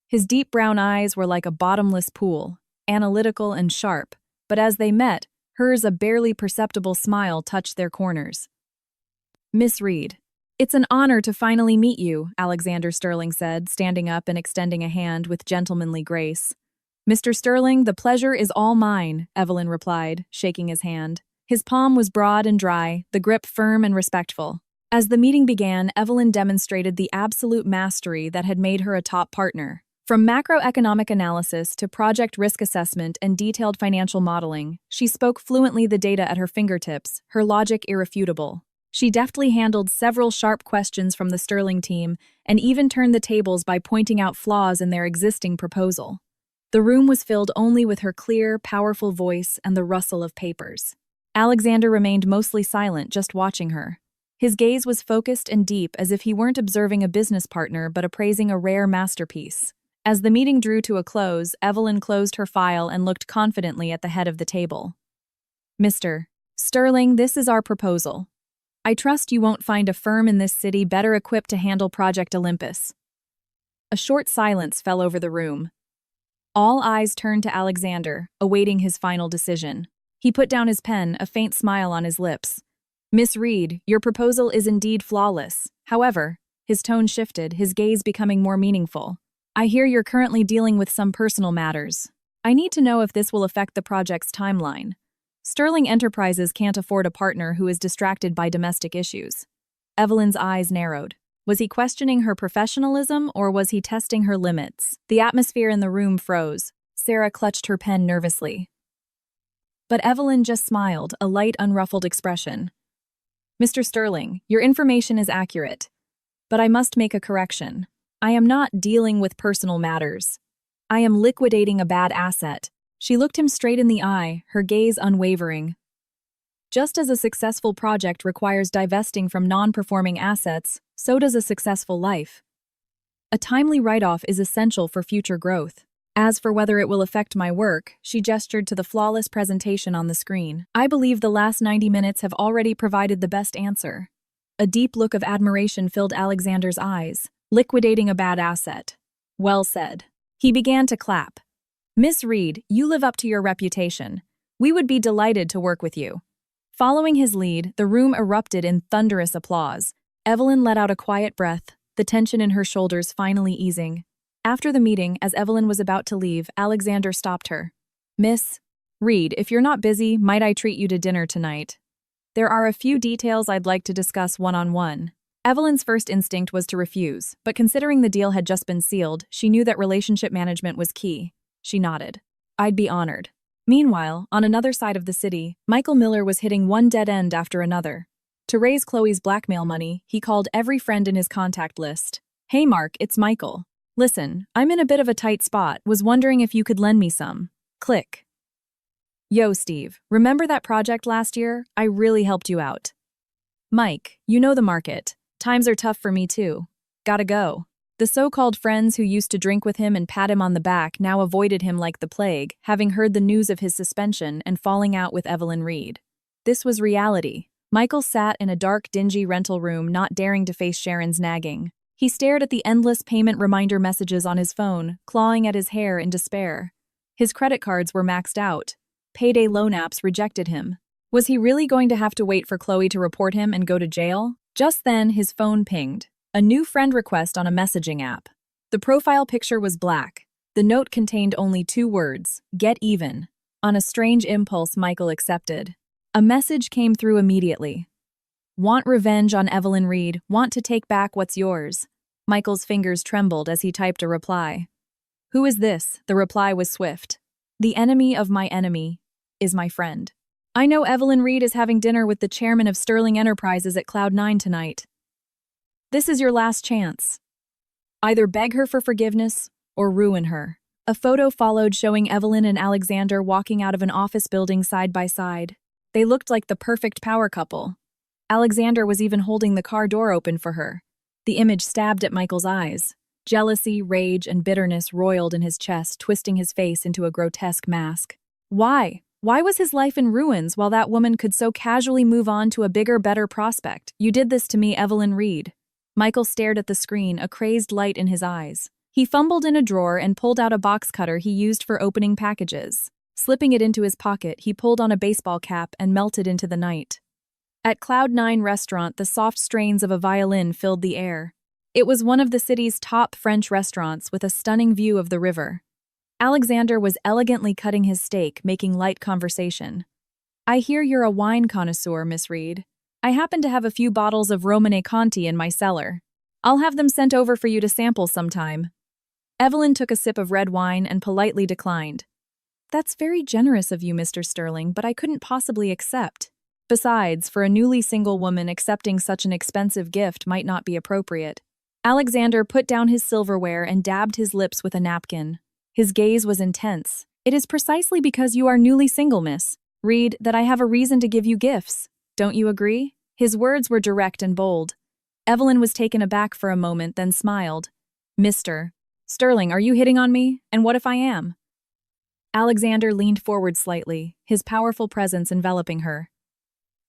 Speaker 1: His deep brown eyes were like a bottomless pool, analytical and sharp, but as they met, hers a barely perceptible smile touched their corners. Miss Reed. It's an honor to finally meet you, Alexander Sterling said, standing up and extending a hand with gentlemanly grace. Mr. Sterling, the pleasure is all mine, Evelyn replied, shaking his hand. His palm was broad and dry, the grip firm and respectful. As the meeting began, Evelyn demonstrated the absolute mastery that had made her a top partner. From macroeconomic analysis to project risk assessment and detailed financial modeling, she spoke fluently the data at her fingertips, her logic irrefutable. She deftly handled several sharp questions from the Sterling team and even turned the tables by pointing out flaws in their existing proposal. The room was filled only with her clear, powerful voice and the rustle of papers. Alexander remained mostly silent, just watching her. His gaze was focused and deep, as if he weren't observing a business partner but appraising a rare masterpiece. As the meeting drew to a close, Evelyn closed her file and looked confidently at the head of the table. Mr. Sterling, this is our proposal. I trust you won't find a firm in this city better equipped to handle Project Olympus. A short silence fell over the room. All eyes turned to Alexander, awaiting his final decision. He put down his pen, a faint smile on his lips. Miss Reed, your proposal is indeed flawless. However, his tone shifted, his gaze becoming more meaningful. I hear you're currently dealing with some personal matters. I need to know if this will affect the project's timeline. Sterling Enterprises can't afford a partner who is distracted by domestic issues. Evelyn's eyes narrowed. Was he questioning her professionalism or was he testing her limits? The atmosphere in the room froze. Sarah clutched her pen nervously. But Evelyn just smiled, a light, unruffled expression. Mr. Sterling, your information is accurate. But I must make a correction. I am not dealing with personal matters. I am liquidating a bad asset. She looked him straight in the eye, her gaze unwavering. Just as a successful project requires divesting from non-performing assets, so does a successful life. A timely write-off is essential for future growth. As for whether it will affect my work, she gestured to the flawless presentation on the screen. I believe the last 90 minutes have already provided the best answer. A deep look of admiration filled Alexander's eyes. Liquidating a bad asset. Well said. He began to clap. Miss Reed, you live up to your reputation. We would be delighted to work with you. Following his lead, the room erupted in thunderous applause. Evelyn let out a quiet breath, the tension in her shoulders finally easing. After the meeting, as Evelyn was about to leave, Alexander stopped her. Miss Reed, if you're not busy, might I treat you to dinner tonight? There are a few details I'd like to discuss one-on-one. Evelyn's first instinct was to refuse, but considering the deal had just been sealed, she knew that relationship management was key. She nodded. I'd be honored. Meanwhile, on another side of the city, Michael Miller was hitting one dead end after another. To raise Chloe's blackmail money, he called every friend in his contact list. Hey Mark, it's Michael. Listen, I'm in a bit of a tight spot, was wondering if you could lend me some. Click. Yo, Steve, remember that project last year? I really helped you out. Mike, you know the market. Times are tough for me too. Gotta go. The so-called friends who used to drink with him and pat him on the back now avoided him like the plague, having heard the news of his suspension and falling out with Evelyn Reed. This was reality. Michael sat in a dark, dingy rental room, not daring to face Sharon's nagging. He stared at the endless payment reminder messages on his phone, clawing at his hair in despair. His credit cards were maxed out. Payday loan apps rejected him. Was he really going to have to wait for Chloe to report him and go to jail? Just then, his phone pinged. A new friend request on a messaging app. The profile picture was black. The note contained only 2 words, get even. On a strange impulse, Michael accepted. A message came through immediately. Want revenge on Evelyn Reed, want to take back what's yours. Michael's fingers trembled as he typed a reply. Who is this? The reply was swift. The enemy of my enemy is my friend. I know Evelyn Reed is having dinner with the chairman of Sterling Enterprises at Cloud9 tonight. This is your last chance. Either beg her for forgiveness or ruin her. A photo followed showing Evelyn and Alexander walking out of an office building side by side. They looked like the perfect power couple. Alexander was even holding the car door open for her. The image stabbed at Michael's eyes. Jealousy, rage, and bitterness roiled in his chest, twisting his face into a grotesque mask. Why? Why was his life in ruins while that woman could so casually move on to a bigger, better prospect? You did this to me, Evelyn Reed. Michael stared at the screen, a crazed light in his eyes. He fumbled in a drawer and pulled out a box cutter he used for opening packages. Slipping it into his pocket, he pulled on a baseball cap and melted into the night. At Cloud9 restaurant, the soft strains of a violin filled the air. It was one of the city's top French restaurants with a stunning view of the river. Alexander was elegantly cutting his steak, making light conversation. I hear you're a wine connoisseur, Miss Reed. I happen to have a few bottles of Romanée Conti in my cellar. I'll have them sent over for you to sample sometime. Evelyn took a sip of red wine and politely declined. That's very generous of you, Mr. Sterling, but I couldn't possibly accept. Besides, for a newly single woman, accepting such an expensive gift might not be appropriate. Alexander put down his silverware and dabbed his lips with a napkin. His gaze was intense. It is precisely because you are newly single, Miss Reed, that I have a reason to give you gifts. Don't you agree? His words were direct and bold. Evelyn was taken aback for a moment, then smiled. Mr. Sterling, are you hitting on me? And what if I am? Alexander leaned forward slightly, his powerful presence enveloping her.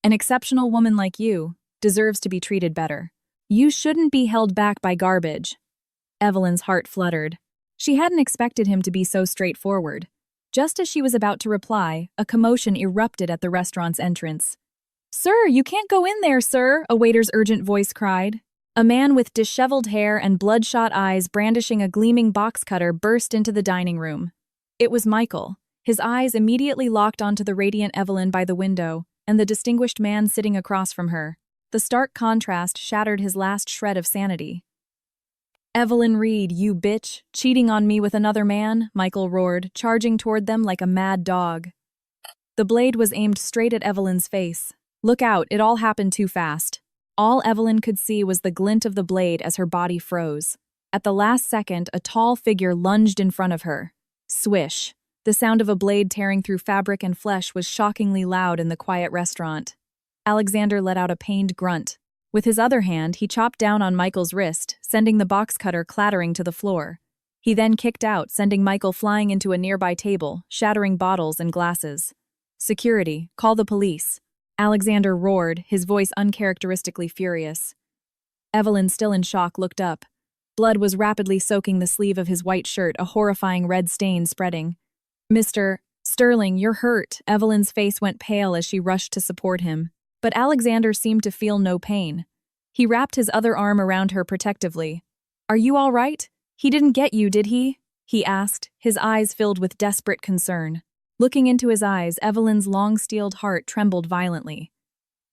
Speaker 1: An exceptional woman like you deserves to be treated better. You shouldn't be held back by garbage. Evelyn's heart fluttered. She hadn't expected him to be so straightforward. Just as she was about to reply, a commotion erupted at the restaurant's entrance. Sir, you can't go in there, sir, a waiter's urgent voice cried. A man with disheveled hair and bloodshot eyes brandishing a gleaming box cutter burst into the dining room. It was Michael. His eyes immediately locked onto the radiant Evelyn by the window and the distinguished man sitting across from her. The stark contrast shattered his last shred of sanity. Evelyn Reed, you bitch, cheating on me with another man, Michael roared, charging toward them like a mad dog. The blade was aimed straight at Evelyn's face. Look out, it all happened too fast. All Evelyn could see was the glint of the blade as her body froze. At the last second, a tall figure lunged in front of her. Swish. The sound of a blade tearing through fabric and flesh was shockingly loud in the quiet restaurant. Alexander let out a pained grunt. With his other hand, he chopped down on Michael's wrist, sending the box cutter clattering to the floor. He then kicked out, sending Michael flying into a nearby table, shattering bottles and glasses. Security, call the police. Alexander roared, his voice uncharacteristically furious. Evelyn, still in shock, looked up. Blood was rapidly soaking the sleeve of his white shirt, a horrifying red stain spreading. Mr. Sterling, you're hurt. Evelyn's face went pale as she rushed to support him. But Alexander seemed to feel no pain. He wrapped his other arm around her protectively. Are you all right? He didn't get you, did he? He asked, his eyes filled with desperate concern. Looking into his eyes, Evelyn's long-steeled heart trembled violently.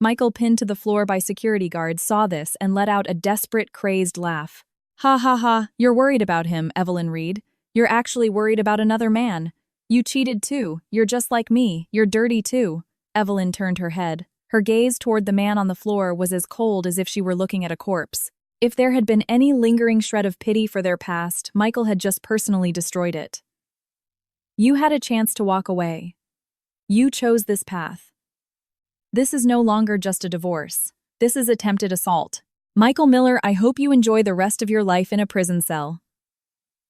Speaker 1: Michael, pinned to the floor by security guards, saw this and let out a desperate, crazed laugh. "Ha ha ha, you're worried about him, Evelyn Reed. You're actually worried about another man. You cheated too. You're just like me. You're dirty too." Evelyn turned her head. Her gaze toward the man on the floor was as cold as if she were looking at a corpse. If there had been any lingering shred of pity for their past, Michael had just personally destroyed it. "You had a chance to walk away. You chose this path. This is no longer just a divorce. This is attempted assault. Michael Miller, I hope you enjoy the rest of your life in a prison cell."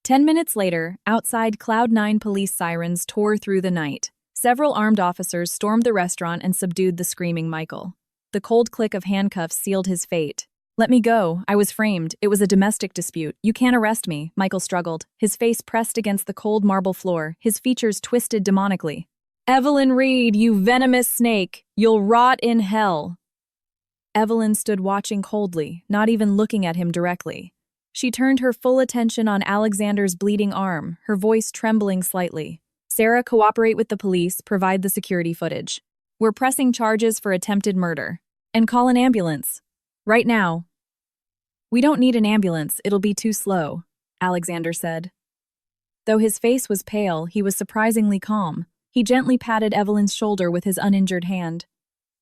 Speaker 1: 10 minutes later, outside, Cloud9 police sirens tore through the night. Several armed officers stormed the restaurant and subdued the screaming Michael. The cold click of handcuffs sealed his fate. "Let me go. I was framed. It was a domestic dispute. You can't arrest me," Michael struggled, his face pressed against the cold marble floor, his features twisted demonically. "Evelyn Reed, you venomous snake! You'll rot in hell!" Evelyn stood watching coldly, not even looking at him directly. She turned her full attention on Alexander's bleeding arm, her voice trembling slightly. "Sarah, cooperate with the police, provide the security footage. We're pressing charges for attempted murder. And call an ambulance. Right now." "We don't need an ambulance, it'll be too slow," Alexander said. Though his face was pale, he was surprisingly calm. He gently patted Evelyn's shoulder with his uninjured hand.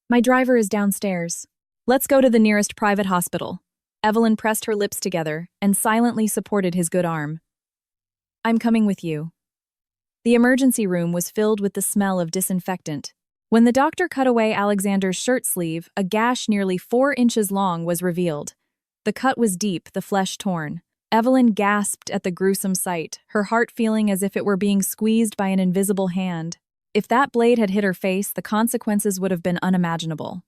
Speaker 1: "My driver is downstairs. Let's go to the nearest private hospital." Evelyn pressed her lips together and silently supported his good arm. "I'm coming with you." The emergency room was filled with the smell of disinfectant. When the doctor cut away Alexander's shirt sleeve, a gash nearly 4 inches long was revealed. The cut was deep, the flesh torn. Evelyn gasped at the gruesome sight, her heart feeling as if it were being squeezed by an invisible hand. If that blade had hit her face, the consequences would have been unimaginable.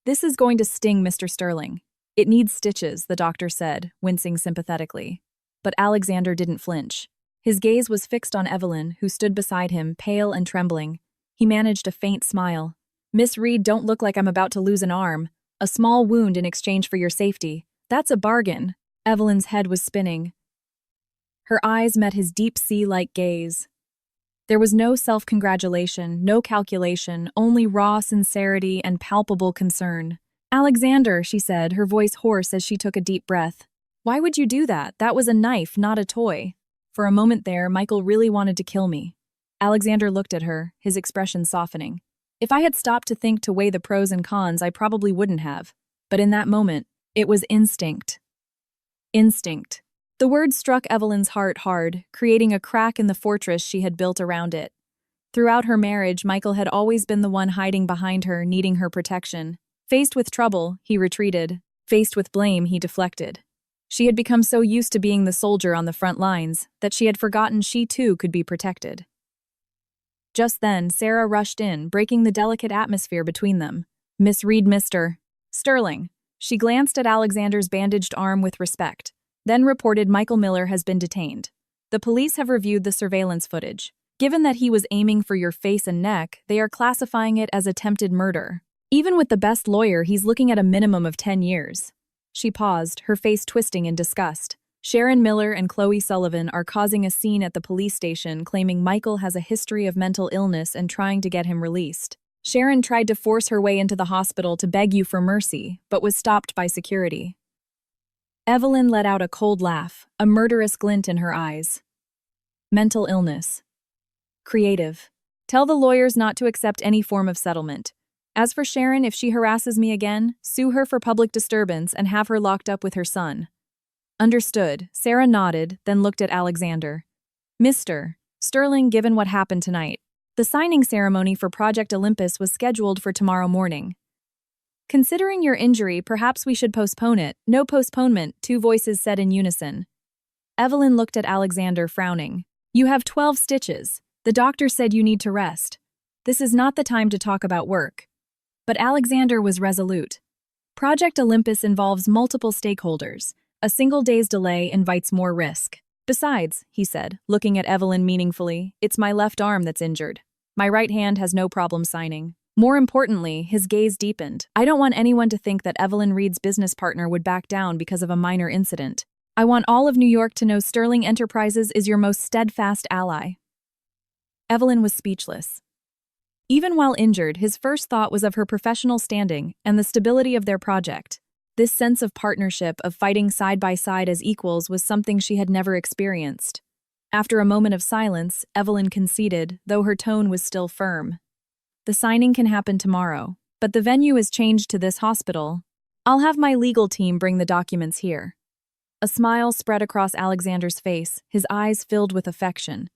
Speaker 1: "This is going to sting, Mr. Sterling. It needs stitches," the doctor said, wincing sympathetically. But Alexander didn't flinch. His gaze was fixed on Evelyn, who stood beside him, pale and trembling. He managed a faint smile. "Miss Reed, don't look like I'm about to lose an arm. A small wound in exchange for your safety. That's a bargain." Evelyn's head was spinning. Her eyes met his deep sea-like gaze. There was no self-congratulation, no calculation, only raw sincerity and palpable concern. "Alexander," she said, her voice hoarse as she took a deep breath. "Why would you do that? That was a knife, not a toy." For a moment there, Michael really wanted to kill me. Alexander looked at her, his expression softening. "If I had stopped to think to weigh the pros and cons, I probably wouldn't have. But in that moment, it was instinct." Instinct. The word struck Evelyn's heart hard, creating a crack in the fortress she had built around it. Throughout her marriage, Michael had always been the one hiding behind her, needing her protection. Faced with trouble, he retreated. Faced with blame, he deflected. She had become so used to being the soldier on the front lines that she had forgotten she too could be protected. Just then, Sarah rushed in, breaking the delicate atmosphere between them. "Miss Reed, Mr. Sterling." She glanced at Alexander's bandaged arm with respect, then reported Michael Miller has been detained. "The police have reviewed the surveillance footage. Given that he was aiming for your face and neck, they are classifying it as attempted murder. Even with the best lawyer, he's looking at a minimum of 10 years. She paused, her face twisting in disgust. Sharon Miller and Chloe Sullivan are causing a scene at the police station, claiming Michael has a history of mental illness and trying to get him released. Sharon tried to force her way into the hospital to beg you for mercy, but was stopped by security." Evelyn let out a cold laugh, a murderous glint in her eyes. "Mental illness. Creative. Tell the lawyers not to accept any form of settlement. As for Sharon, if she harasses me again, sue her for public disturbance and have her locked up with her son." "Understood." Sarah nodded, then looked at Alexander. "Mr. Sterling, given what happened tonight, the signing ceremony for Project Olympus was scheduled for tomorrow morning. Considering your injury, perhaps we should postpone it." "No postponement," 2 voices said in unison. Evelyn looked at Alexander, frowning. "You have 12 stitches. The doctor said you need to rest. This is not the time to talk about work." But Alexander was resolute. "Project Olympus involves multiple stakeholders. A single day's delay invites more risk. Besides," he said, looking at Evelyn meaningfully, "it's my left arm that's injured. My right hand has no problem signing." More importantly, his gaze deepened. "I don't want anyone to think that Evelyn Reed's business partner would back down because of a minor incident. I want all of New York to know Sterling Enterprises is your most steadfast ally." Evelyn was speechless. Even while injured, his first thought was of her professional standing and the stability of their project. This sense of partnership, of fighting side by side as equals, was something she had never experienced. After a moment of silence, Evelyn conceded, though her tone was still firm. The signing can happen tomorrow, but the venue is changed to this hospital. I'll have my legal team bring the documents here. A smile spread across Alexander's face, his eyes filled with affection.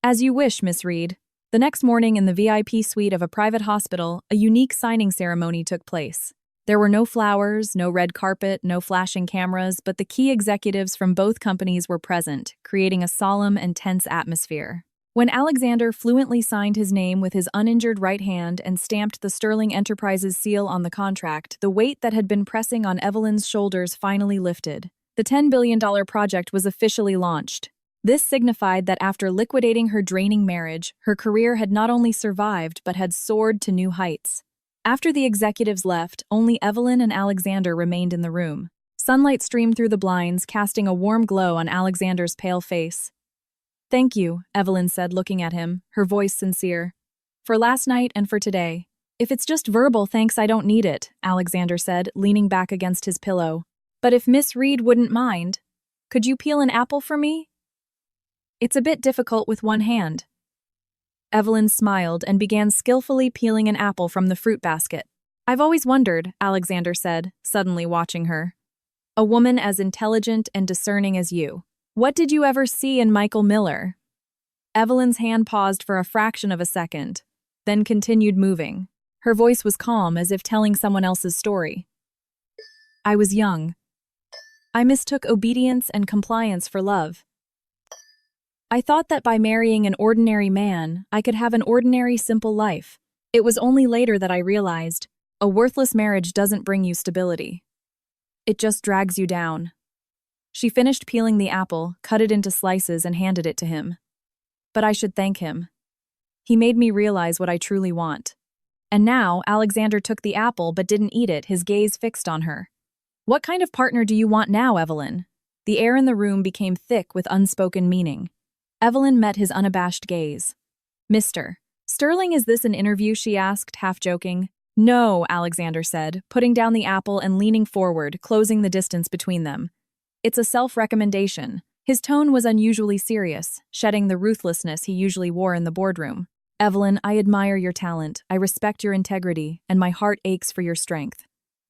Speaker 1: As you wish, Miss Reed. The next morning in the VIP suite of a private hospital, a unique signing ceremony took place. There were no flowers, no red carpet, no flashing cameras, but the key executives from both companies were present, creating a solemn and tense atmosphere. When Alexander fluently signed his name with his uninjured right hand and stamped the Sterling Enterprises seal on the contract, the weight that had been pressing on Evelyn's shoulders finally lifted. The $10 billion project was officially launched. This signified that after liquidating her draining marriage, her career had not only survived but had soared to new heights. After the executives left, only Evelyn and Alexander remained in the room. Sunlight streamed through the blinds, casting a warm glow on Alexander's pale face. "Thank you," Evelyn said, looking at him, her voice sincere. "For last night and for today." "If it's just verbal thanks, I don't need it," Alexander said, leaning back against his pillow. "But if Miss Reed wouldn't mind, could you peel an apple for me? It's a bit difficult with one hand." Evelyn smiled and began skillfully peeling an apple from the fruit basket. "I've always wondered," Alexander said, suddenly watching her. "A woman as intelligent and discerning as you. What did you ever see in Michael Miller?" Evelyn's hand paused for a fraction of a second, then continued moving. Her voice was calm, as if telling someone else's story. "I was young. I mistook obedience and compliance for love. I thought that by marrying an ordinary man, I could have an ordinary, simple life. It was only later that I realized, a worthless marriage doesn't bring you stability. It just drags you down." She finished peeling the apple, cut it into slices, and handed it to him. "But I should thank him. He made me realize what I truly want." And now, Alexander took the apple but didn't eat it, his gaze fixed on her. "What kind of partner do you want now, Evelyn?" The air in the room became thick with unspoken meaning. Evelyn met his unabashed gaze. "Mr. Sterling, is this an interview?" she asked, half joking. "No," Alexander said, putting down the apple and leaning forward, closing the distance between them. "It's a self-recommendation." His tone was unusually serious, shedding the ruthlessness he usually wore in the boardroom. "Evelyn, I admire your talent, I respect your integrity, and my heart aches for your strength.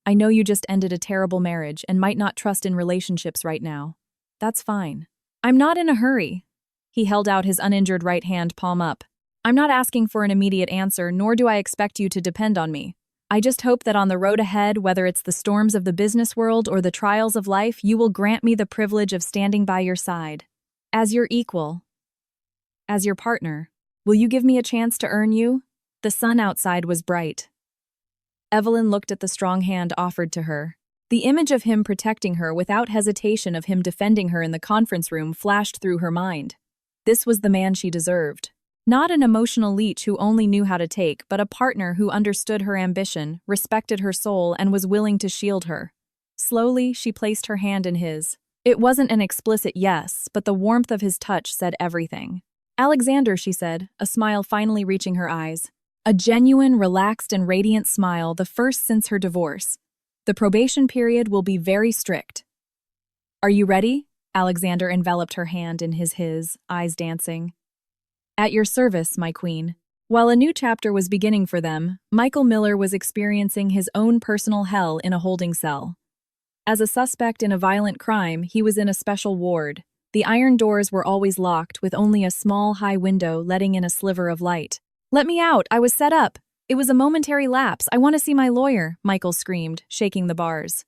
Speaker 1: I know you just ended a terrible marriage and might not trust in relationships right now. That's fine. I'm not in a hurry." He held out his uninjured right hand, palm up. "I'm not asking for an immediate answer, nor do I expect you to depend on me. I just hope that on the road ahead, whether it's the storms of the business world or the trials of life, you will grant me the privilege of standing by your side. As your equal. As your partner. Will you give me a chance to earn you?" The sun outside was bright. Evelyn looked at the strong hand offered to her. The image of him protecting her without hesitation, of him defending her in the conference room, flashed through her mind. This was the man she deserved. Not an emotional leech who only knew how to take, but a partner who understood her ambition, respected her soul, and was willing to shield her. Slowly, she placed her hand in his. It wasn't an explicit yes, but the warmth of his touch said everything. "Alexander," she said, a smile finally reaching her eyes. A genuine, relaxed, and radiant smile, the first since her divorce. "The probation period will be very strict." "Are you ready?" Alexander enveloped her hand in his, eyes dancing. "At your service, my queen." While a new chapter was beginning for them, Michael Miller was experiencing his own personal hell in a holding cell. As a suspect in a violent crime, he was in a special ward. The iron doors were always locked, with only a small, high window letting in a sliver of light. "Let me out! I was set up! It was a momentary lapse. I want to see my lawyer," Michael screamed, shaking the bars.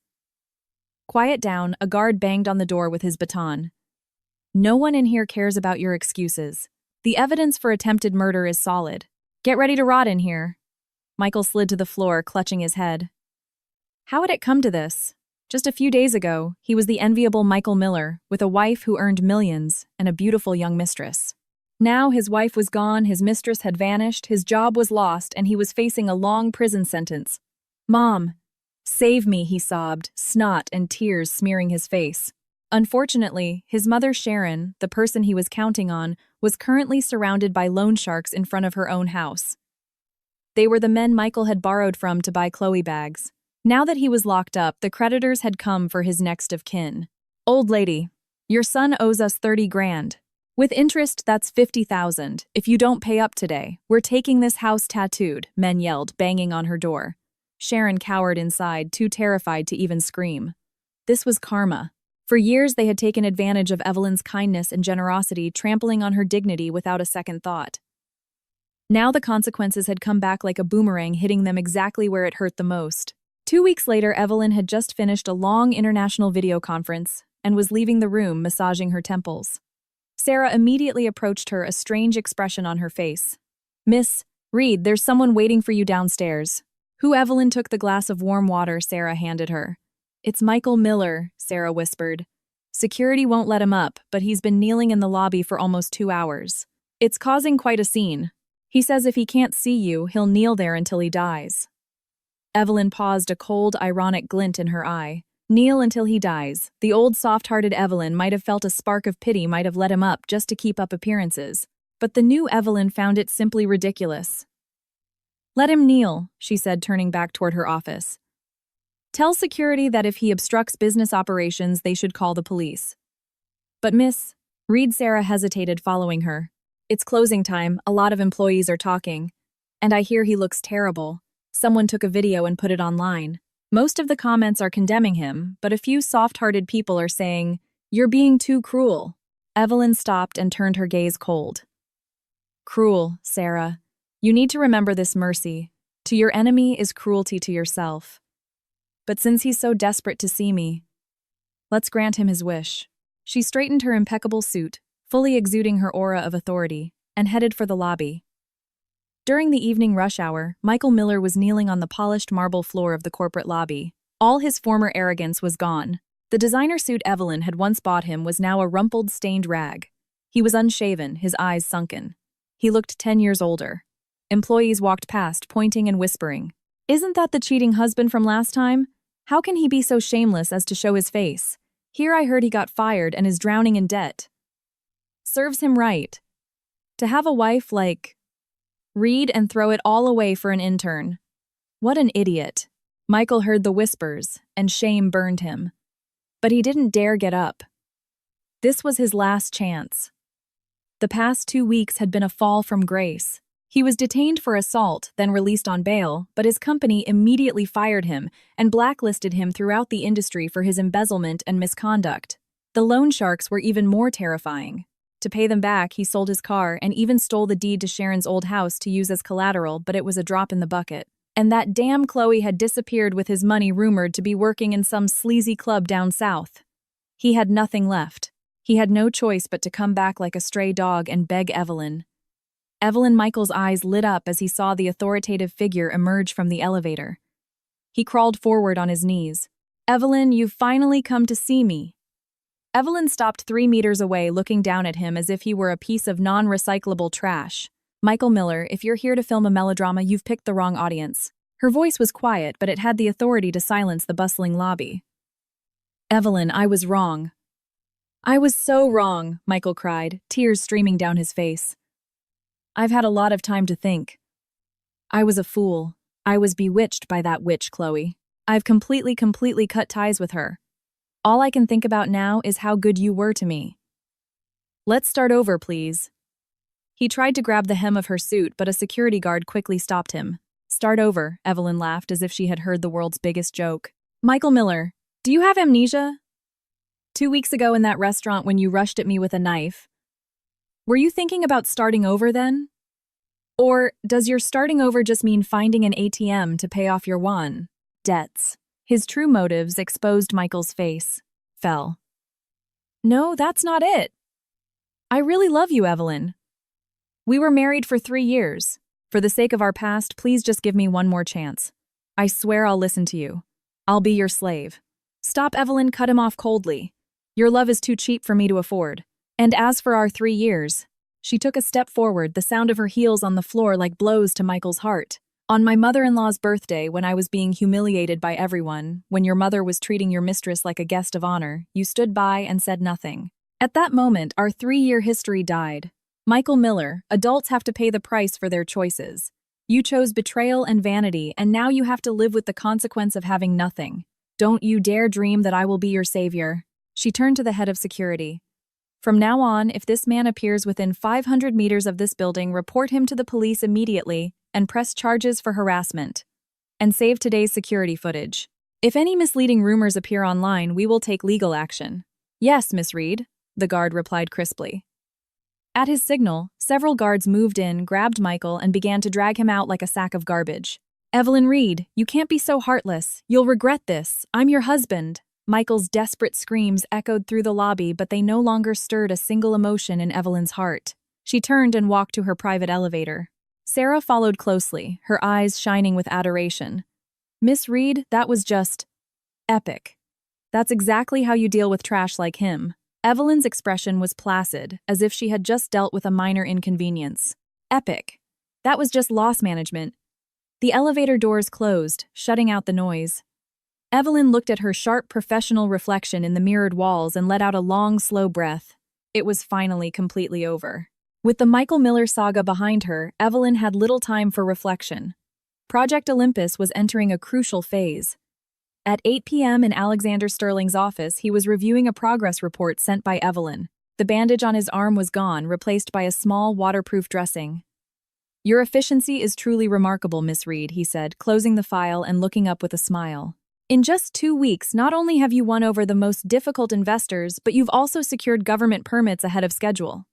Speaker 1: "Quiet down," a guard banged on the door with his baton. "No one in here cares about your excuses. The evidence for attempted murder is solid. Get ready to rot in here." Michael slid to the floor, clutching his head. How had it come to this? Just a few days ago, he was the enviable Michael Miller, with a wife who earned millions and a beautiful young mistress. Now his wife was gone, his mistress had vanished, his job was lost, and he was facing a long prison sentence. "Mom, save me," he sobbed, snot and tears smearing his face. Unfortunately, his mother Sharon, the person he was counting on, was currently surrounded by loan sharks in front of her own house. They were the men Michael had borrowed from to buy Chloe bags. Now that he was locked up, the creditors had come for his next of kin. "Old lady, your son owes us 30 grand. With interest, that's 50,000. If you don't pay up today, we're taking this house tattooed," men yelled, banging on her door. Sharon cowered inside, too terrified to even scream. This was karma. For years, they had taken advantage of Evelyn's kindness and generosity, trampling on her dignity without a second thought. Now the consequences had come back like a boomerang, hitting them exactly where it hurt the most. 2 weeks later, Evelyn had just finished a long international video conference and was leaving the room, massaging her temples. Sarah immediately approached her, a strange expression on her face. "Miss Reed, there's someone waiting for you downstairs." Who? Evelyn took the glass of warm water Sarah handed her. "It's Michael Miller," Sarah whispered. "Security won't let him up, but he's been kneeling in the lobby for almost 2 hours. It's causing quite a scene. He says if he can't see you, he'll kneel there until he dies." Evelyn paused, a cold, ironic glint in her eye. Kneel until he dies. The old soft-hearted Evelyn might have felt a spark of pity, might have let him up just to keep up appearances. But the new Evelyn found it simply ridiculous. "Let him kneel," she said, turning back toward her office. "Tell security that if he obstructs business operations, they should call the police." "But Miss Reed," Sarah hesitated, following her. "It's closing time, a lot of employees are talking. And I hear he looks terrible. Someone took a video and put it online. Most of the comments are condemning him, but a few soft-hearted people are saying, 'You're being too cruel.'" Evelyn stopped and turned her gaze cold. "Cruel, Sarah. You need to remember this, Mercy. To your enemy is cruelty to yourself. But since he's so desperate to see me, let's grant him his wish." She straightened her impeccable suit, fully exuding her aura of authority, and headed for the lobby. During the evening rush hour, Michael Miller was kneeling on the polished marble floor of the corporate lobby. All his former arrogance was gone. The designer suit Evelyn had once bought him was now a rumpled, stained rag. He was unshaven, his eyes sunken. He looked 10 years older. Employees walked past, pointing and whispering. "Isn't that the cheating husband from last time? How can he be so shameless as to show his face? Here I heard he got fired and is drowning in debt. Serves him right. To have a wife like Reed and throw it all away for an intern. What an idiot." Michael heard the whispers, and shame burned him. But he didn't dare get up. This was his last chance. The past 2 weeks had been a fall from grace. He was detained for assault, then released on bail, but his company immediately fired him and blacklisted him throughout the industry for his embezzlement and misconduct. The loan sharks were even more terrifying. To pay them back, he sold his car and even stole the deed to Sharon's old house to use as collateral, but it was a drop in the bucket. And that damn Chloe had disappeared with his money, rumored to be working in some sleazy club down south. He had nothing left. He had no choice but to come back like a stray dog and beg Evelyn. Michael's eyes lit up as he saw the authoritative figure emerge from the elevator. He crawled forward on his knees. "Evelyn, you've finally come to see me." Evelyn stopped 3 meters away, looking down at him as if he were a piece of non-recyclable trash. "Michael Miller, if you're here to film a melodrama, you've picked the wrong audience." Her voice was quiet, but it had the authority to silence the bustling lobby. "Evelyn, I was wrong." "I was so wrong," Michael cried, tears streaming down his face. "I've had a lot of time to think. I was a fool. I was bewitched by that witch, Chloe. I've completely cut ties with her. All I can think about now is how good you were to me. Let's start over, please." He tried to grab the hem of her suit, but a security guard quickly stopped him. "Start over," Evelyn laughed as if she had heard the world's biggest joke. "Michael Miller, do you have amnesia? 2 weeks ago in that restaurant when you rushed at me with a knife, were you thinking about starting over then? Or does your starting over just mean finding an ATM to pay off your debts?" His true motives, exposed, Michael's face fell. "No, that's not it. I really love you, Evelyn. We were married for 3 years. For the sake of our past, please just give me one more chance. I swear I'll listen to you. I'll be your slave." "Stop," Evelyn cut him off coldly. "Your love is too cheap for me to afford. And as for our 3 years..." She took a step forward, the sound of her heels on the floor like blows to Michael's heart. "On my mother-in-law's birthday, when I was being humiliated by everyone, when your mother was treating your mistress like a guest of honor, you stood by and said nothing. At that moment, our 3-year history died. Michael Miller, adults have to pay the price for their choices. You chose betrayal and vanity, and now you have to live with the consequence of having nothing. Don't you dare dream that I will be your savior." She turned to the head of security. "From now on, if this man appears within 500 meters of this building, report him to the police immediately and press charges for harassment. And save today's security footage. If any misleading rumors appear online, we will take legal action." "Yes, Miss Reed," the guard replied crisply. At his signal, several guards moved in, grabbed Michael, and began to drag him out like a sack of garbage. "Evelyn Reed, you can't be so heartless. You'll regret this. I'm your husband." Michael's desperate screams echoed through the lobby, but they no longer stirred a single emotion in Evelyn's heart. She turned and walked to her private elevator. Sarah followed closely, her eyes shining with adoration. "Miss Reed, that was just epic. That's exactly how you deal with trash like him." Evelyn's expression was placid, as if she had just dealt with a minor inconvenience. "Epic. That was just loss management." The elevator doors closed, shutting out the noise. Evelyn looked at her sharp professional reflection in the mirrored walls and let out a long, slow breath. It was finally completely over. With the Michael Miller saga behind her, Evelyn had little time for reflection. Project Olympus was entering a crucial phase. At 8 p.m. in Alexander Sterling's office, he was reviewing a progress report sent by Evelyn. The bandage on his arm was gone, replaced by a small, waterproof dressing. "Your efficiency is truly remarkable, Miss Reed," he said, closing the file and looking up with a smile. "In just 2 weeks, not only have you won over the most difficult investors, but you've also secured government permits ahead of schedule."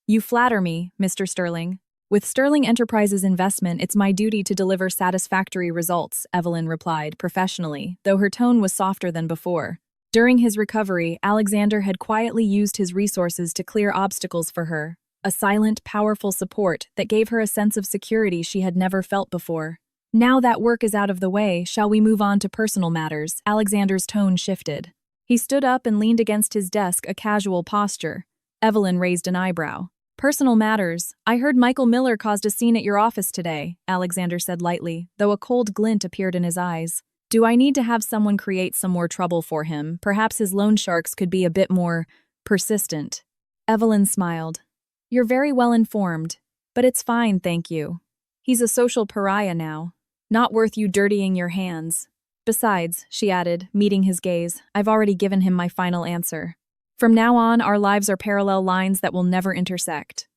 Speaker 1: "You flatter me, Mr. Sterling." "With Sterling Enterprises investment, it's my duty to deliver satisfactory results," Evelyn replied, professionally, though her tone was softer than before. During his recovery, Alexander had quietly used his resources to clear obstacles for her, a silent, powerful support that gave her a sense of security she had never felt before. "Now that work is out of the way, shall we move on to personal matters?" Alexander's tone shifted. He stood up and leaned against his desk, a casual posture. Evelyn raised an eyebrow. "Personal matters. I heard Michael Miller caused a scene at your office today," Alexander said lightly, though a cold glint appeared in his eyes. "Do I need to have someone create some more trouble for him? Perhaps his loan sharks could be a bit more persistent." Evelyn smiled. "You're very well informed, but it's fine, thank you. He's a social pariah now. Not worth you dirtying your hands. Besides," she added, meeting his gaze, "I've already given him my final answer. From now on, our lives are parallel lines that will never intersect."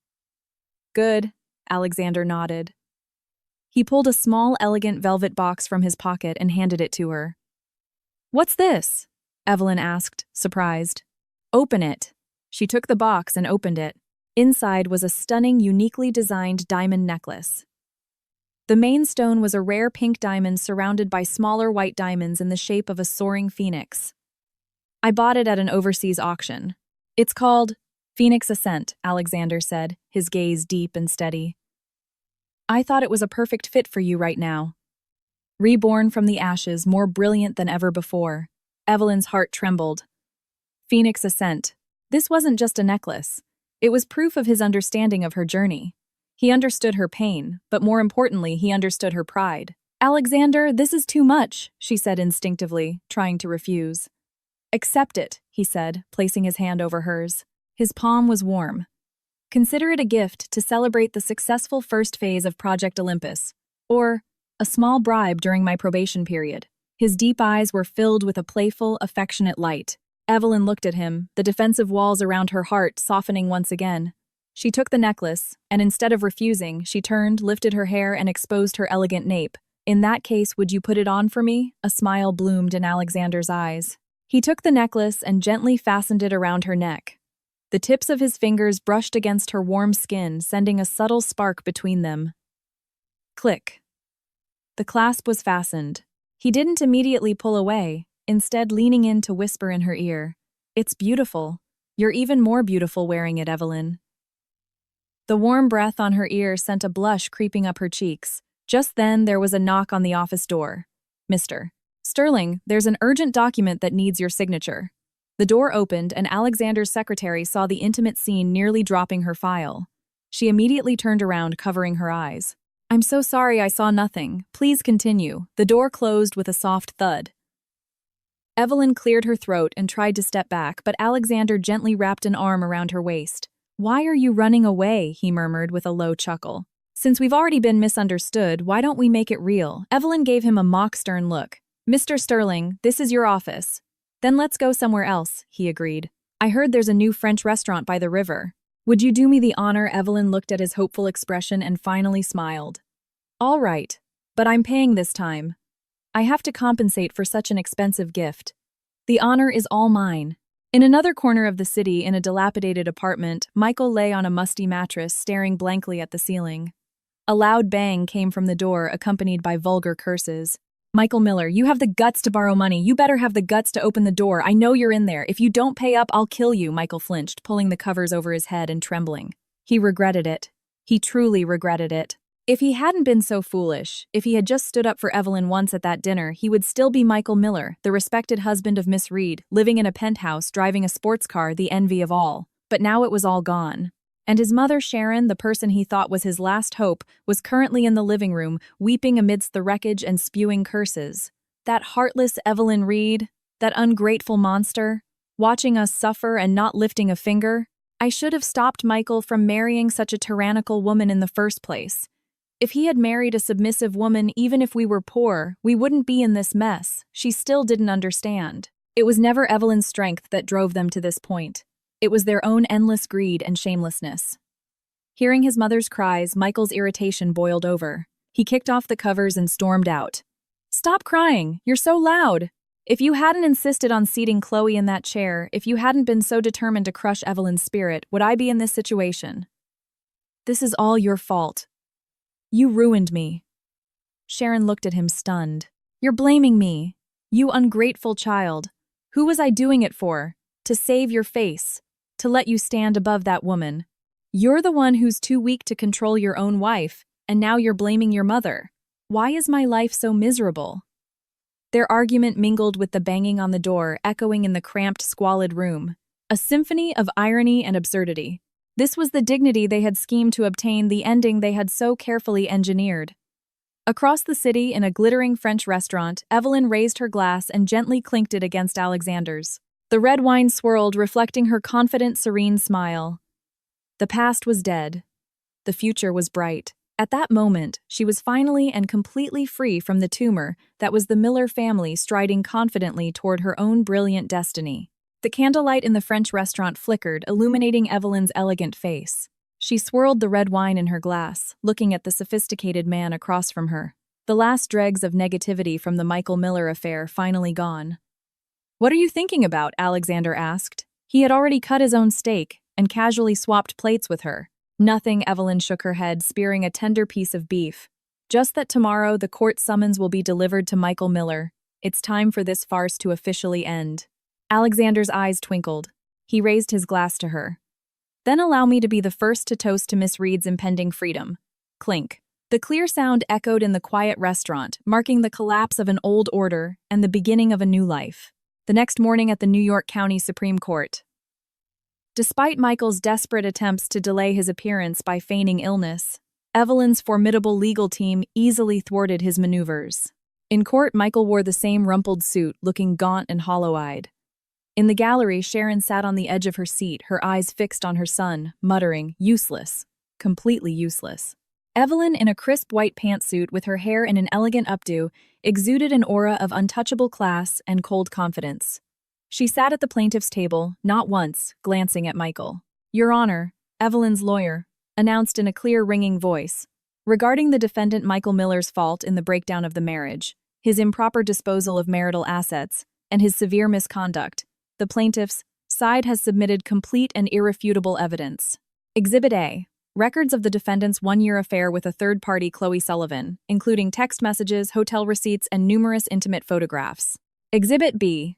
Speaker 1: "Good," Alexander nodded. He pulled a small, elegant velvet box from his pocket and handed it to her. "What's this?" Evelyn asked, surprised. "Open it." She took the box and opened it. Inside was a stunning, uniquely designed diamond necklace. The main stone was a rare pink diamond surrounded by smaller white diamonds in the shape of a soaring phoenix. "I bought it at an overseas auction. It's called Phoenix Ascent," Alexander said, his gaze deep and steady. "I thought it was a perfect fit for you right now. Reborn from the ashes, more brilliant than ever before." Evelyn's heart trembled. Phoenix Ascent. This wasn't just a necklace. It was proof of his understanding of her journey. He understood her pain, but more importantly, he understood her pride. "Alexander, this is too much," she said instinctively, trying to refuse. "Accept it," he said, placing his hand over hers. His palm was warm. "Consider it a gift to celebrate the successful first phase of Project Olympus, or a small bribe during my probation period." His deep eyes were filled with a playful, affectionate light. Evelyn looked at him, the defensive walls around her heart softening once again. She took the necklace, and instead of refusing, she turned, lifted her hair, and exposed her elegant nape. "In that case, would you put it on for me?" A smile bloomed in Alexander's eyes. He took the necklace and gently fastened it around her neck. The tips of his fingers brushed against her warm skin, sending a subtle spark between them. Click. The clasp was fastened. He didn't immediately pull away, instead leaning in to whisper in her ear, "It's beautiful. You're even more beautiful wearing it, Evelyn." The warm breath on her ear sent a blush creeping up her cheeks. Just then, there was a knock on the office door. "Mr. Sterling, there's an urgent document that needs your signature." The door opened, and Alexander's secretary saw the intimate scene, nearly dropping her file. She immediately turned around, covering her eyes. "I'm so sorry, I saw nothing. Please continue." The door closed with a soft thud. Evelyn cleared her throat and tried to step back, but Alexander gently wrapped an arm around her waist. "Why are you running away?" he murmured with a low chuckle. Since we've already been misunderstood, why don't we make it real? Evelyn gave him a mock stern look. Mr. Sterling, this is your office. Then let's go somewhere else, he agreed. I heard there's a new French restaurant by the river. Would you do me the honor? Evelyn looked at his hopeful expression and finally smiled. All right, but I'm paying this time. I have to compensate for such an expensive gift. The honor is all mine. In another corner of the city, in a dilapidated apartment, Michael lay on a musty mattress, staring blankly at the ceiling. A loud bang came from the door, accompanied by vulgar curses. Michael Miller, you have the guts to borrow money. You better have the guts to open the door. I know you're in there. If you don't pay up, I'll kill you, Michael flinched, pulling the covers over his head and trembling. He regretted it. He truly regretted it. If he hadn't been so foolish, if he had just stood up for Evelyn once at that dinner, he would still be Michael Miller, the respected husband of Miss Reed, living in a penthouse, driving a sports car, the envy of all. But now it was all gone. And his mother, Sharon, the person he thought was his last hope, was currently in the living room, weeping amidst the wreckage and spewing curses. That heartless Evelyn Reed, that ungrateful monster, watching us suffer and not lifting a finger. I should have stopped Michael from marrying such a tyrannical woman in the first place. If he had married a submissive woman, even if we were poor, we wouldn't be in this mess. She still didn't understand. It was never Evelyn's strength that drove them to this point. It was their own endless greed and shamelessness. Hearing his mother's cries, Michael's irritation boiled over. He kicked off the covers and stormed out. Stop crying! You're so loud! If you hadn't insisted on seating Chloe in that chair, if you hadn't been so determined to crush Evelyn's spirit, would I be in this situation? This is all your fault. You ruined me. Sharon looked at him stunned. You're blaming me. You ungrateful child. Who was I doing it for? To save your face. To let you stand above that woman. You're the one who's too weak to control your own wife, and now you're blaming your mother. Why is my life so miserable? Their argument mingled with the banging on the door, echoing in the cramped, squalid room. A symphony of irony and absurdity. This was the dignity they had schemed to obtain, the ending they had so carefully engineered. Across the city, in a glittering French restaurant, Evelyn raised her glass and gently clinked it against Alexander's. The red wine swirled, reflecting her confident, serene smile. The past was dead. The future was bright. At that moment, she was finally and completely free from the tumor that was the Miller family striding confidently toward her own brilliant destiny. The candlelight in the French restaurant flickered, illuminating Evelyn's elegant face. She swirled the red wine in her glass, looking at the sophisticated man across from her. The last dregs of negativity from the Michael Miller affair finally gone. What are you thinking about? Alexander asked. He had already cut his own steak and casually swapped plates with her. Nothing, Evelyn shook her head, spearing a tender piece of beef. Just that tomorrow the court summons will be delivered to Michael Miller. It's time for this farce to officially end. Alexander's eyes twinkled. He raised his glass to her. Then allow me to be the first to toast to Miss Reed's impending freedom. Clink. The clear sound echoed in the quiet restaurant, marking the collapse of an old order and the beginning of a new life. The next morning at the New York County Supreme Court. Despite Michael's desperate attempts to delay his appearance by feigning illness, Evelyn's formidable legal team easily thwarted his maneuvers. In court, Michael wore the same rumpled suit, looking gaunt and hollow-eyed. In the gallery, Sharon sat on the edge of her seat, her eyes fixed on her son, muttering, useless, completely useless. Evelyn, in a crisp white pantsuit with her hair in an elegant updo, exuded an aura of untouchable class and cold confidence. She sat at the plaintiff's table, not once, glancing at Michael. Your Honor, Evelyn's lawyer, announced in a clear, ringing voice. Regarding the defendant Michael Miller's fault in the breakdown of the marriage, his improper disposal of marital assets, and his severe misconduct, the plaintiff's side has submitted complete and irrefutable evidence. Exhibit A. Records of the defendant's one-year affair with a third party, Chloe Sullivan, including text messages, hotel receipts, and numerous intimate photographs. Exhibit B.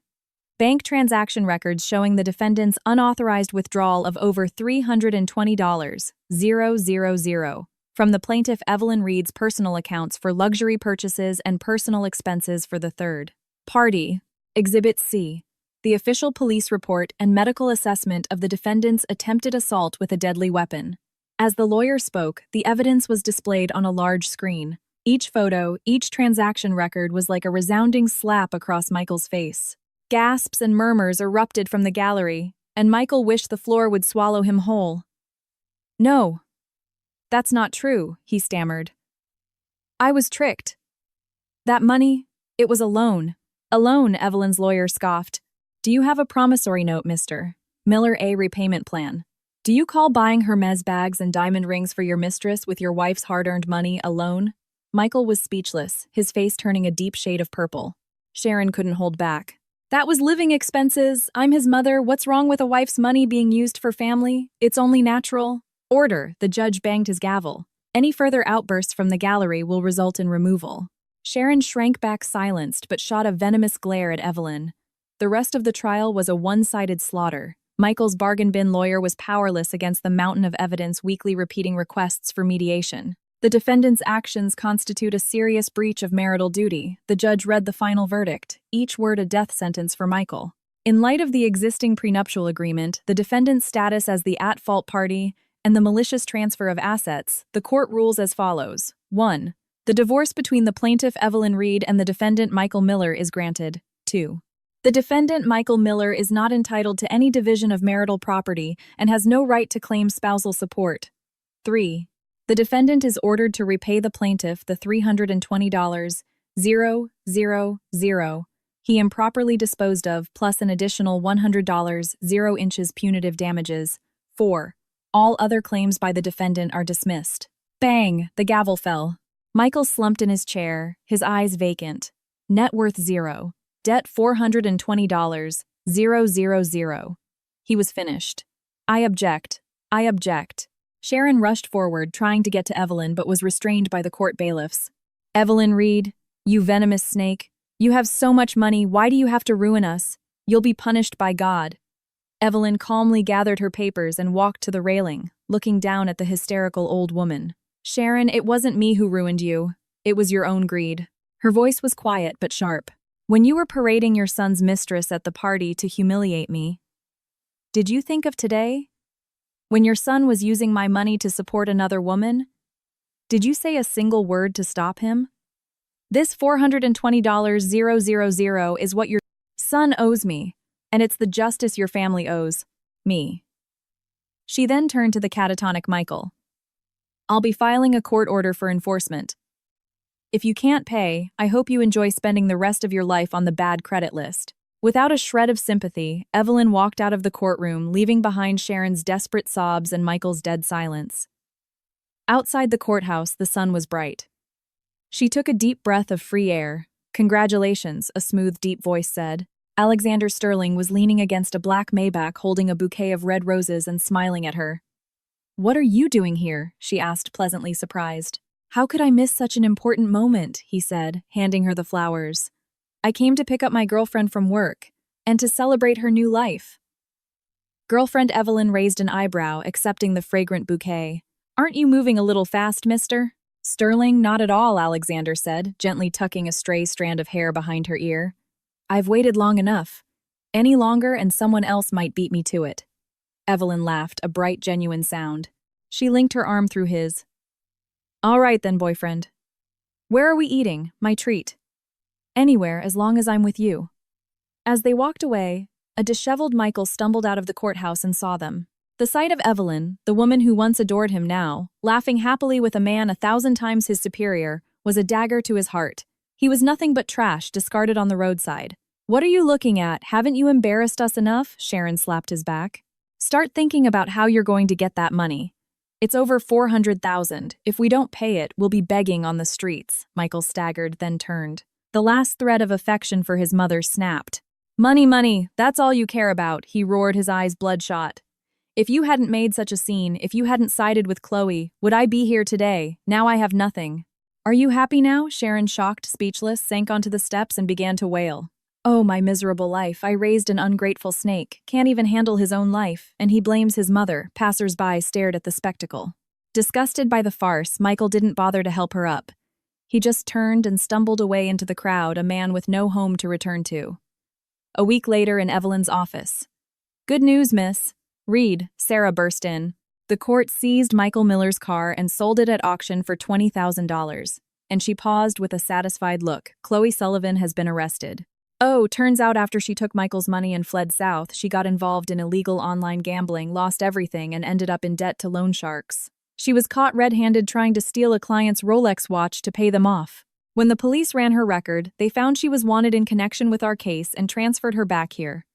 Speaker 1: Bank transaction records showing the defendant's unauthorized withdrawal of over $320,000 from the plaintiff Evelyn Reed's personal accounts for luxury purchases and personal expenses for the third party. Exhibit C. The official police report and medical assessment of the defendant's attempted assault with a deadly weapon. As the lawyer spoke, the evidence was displayed on a large screen. Each photo, each transaction record was like a resounding slap across Michael's face. Gasps and murmurs erupted from the gallery, and Michael wished the floor would swallow him whole. No. That's not true, he stammered. I was tricked. That money, it was a loan. A loan, Evelyn's lawyer scoffed. Do you have a promissory note, Mr. Miller, a repayment plan? Do you call buying Hermes bags and diamond rings for your mistress with your wife's hard-earned money a loan? Michael was speechless, his face turning a deep shade of purple. Sharon couldn't hold back. That was living expenses. I'm his mother. What's wrong with a wife's money being used for family? It's only natural. Order, the judge banged his gavel. Any further outbursts from the gallery will result in removal. Sharon shrank back silenced but shot a venomous glare at Evelyn. The rest of the trial was a one-sided slaughter. Michael's bargain bin lawyer was powerless against the mountain of evidence weekly repeating requests for mediation. The defendant's actions constitute a serious breach of marital duty. The judge read the final verdict, each word a death sentence for Michael. In light of the existing prenuptial agreement, the defendant's status as the at-fault party, and the malicious transfer of assets, the court rules as follows. 1. The divorce between the plaintiff Evelyn Reed and the defendant Michael Miller is granted. 2. The defendant Michael Miller is not entitled to any division of marital property and has no right to claim spousal support. 3. The defendant is ordered to repay the plaintiff the $320,000 he improperly disposed of plus an additional $100 0 inches punitive damages. 4. All other claims by the defendant are dismissed. Bang! The gavel fell. Michael slumped in his chair, his eyes vacant. Net worth 0. Debt $420, 000. He was finished. I object. I object. Sharon rushed forward, trying to get to Evelyn, but was restrained by the court bailiffs. Evelyn Reed, you venomous snake. You have so much money, why do you have to ruin us? You'll be punished by God. Evelyn calmly gathered her papers and walked to the railing, looking down at the hysterical old woman. Sharon, it wasn't me who ruined you. It was your own greed. Her voice was quiet but sharp. When you were parading your son's mistress at the party to humiliate me, did you think of today? When your son was using my money to support another woman? Did you say a single word to stop him? This $420 000 is what your son owes me, and it's the justice your family owes me. She then turned to the catatonic Michael. I'll be filing a court order for enforcement. If you can't pay, I hope you enjoy spending the rest of your life on the bad credit list. Without a shred of sympathy, Evelyn walked out of the courtroom, leaving behind Sharon's desperate sobs and Michael's dead silence. Outside the courthouse, the sun was bright. She took a deep breath of free air. Congratulations, a smooth, deep voice said. Alexander Sterling was leaning against a black Maybach holding a bouquet of red roses and smiling at her. What are you doing here? She asked, pleasantly surprised. How could I miss such an important moment? He said, handing her the flowers. I came to pick up my girlfriend from work, and to celebrate her new life. Girlfriend Evelyn raised an eyebrow, accepting the fragrant bouquet. Aren't you moving a little fast, mister? Sterling, not at all, Alexander said, gently tucking a stray strand of hair behind her ear. I've waited long enough. Any longer and someone else might beat me to it. Evelyn laughed, a bright, genuine sound. She linked her arm through his. All right then, boyfriend. Where are we eating? My treat. Anywhere, as long as I'm with you. As they walked away, a disheveled Michael stumbled out of the courthouse and saw them. The sight of Evelyn, the woman who once adored him now, laughing happily with a man 1,000 times his superior, was a dagger to his heart. He was nothing but trash discarded on the roadside. What are you looking at? Haven't you embarrassed us enough? Sharon slapped his back. Start thinking about how you're going to get that money. It's over $400,000. If we don't pay it, we'll be begging on the streets. Michael staggered, then turned. The last thread of affection for his mother snapped. Money, money, that's all you care about, he roared, his eyes bloodshot. If you hadn't made such a scene, if you hadn't sided with Chloe, would I be here today? Now I have nothing. Are you happy now? Sharon, shocked, speechless, sank onto the steps and began to wail. Oh, my miserable life, I raised an ungrateful snake, can't even handle his own life, and he blames his mother. Passers-by stared at the spectacle. Disgusted by the farce, Michael didn't bother to help her up. He just turned and stumbled away into the crowd, a man with no home to return to. A week later in Evelyn's office. Good news, miss. Reed, Sarah burst in. The court seized Michael Miller's car and sold it at auction for $20,000. And she paused with a satisfied look. Chloe Sullivan has been arrested. Oh, turns out after she took Michael's money and fled south, she got involved in illegal online gambling, lost everything, and ended up in debt to loan sharks. She was caught red-handed trying to steal a client's Rolex watch to pay them off. When the police ran her record, they found she was wanted in connection with our case and transferred her back here.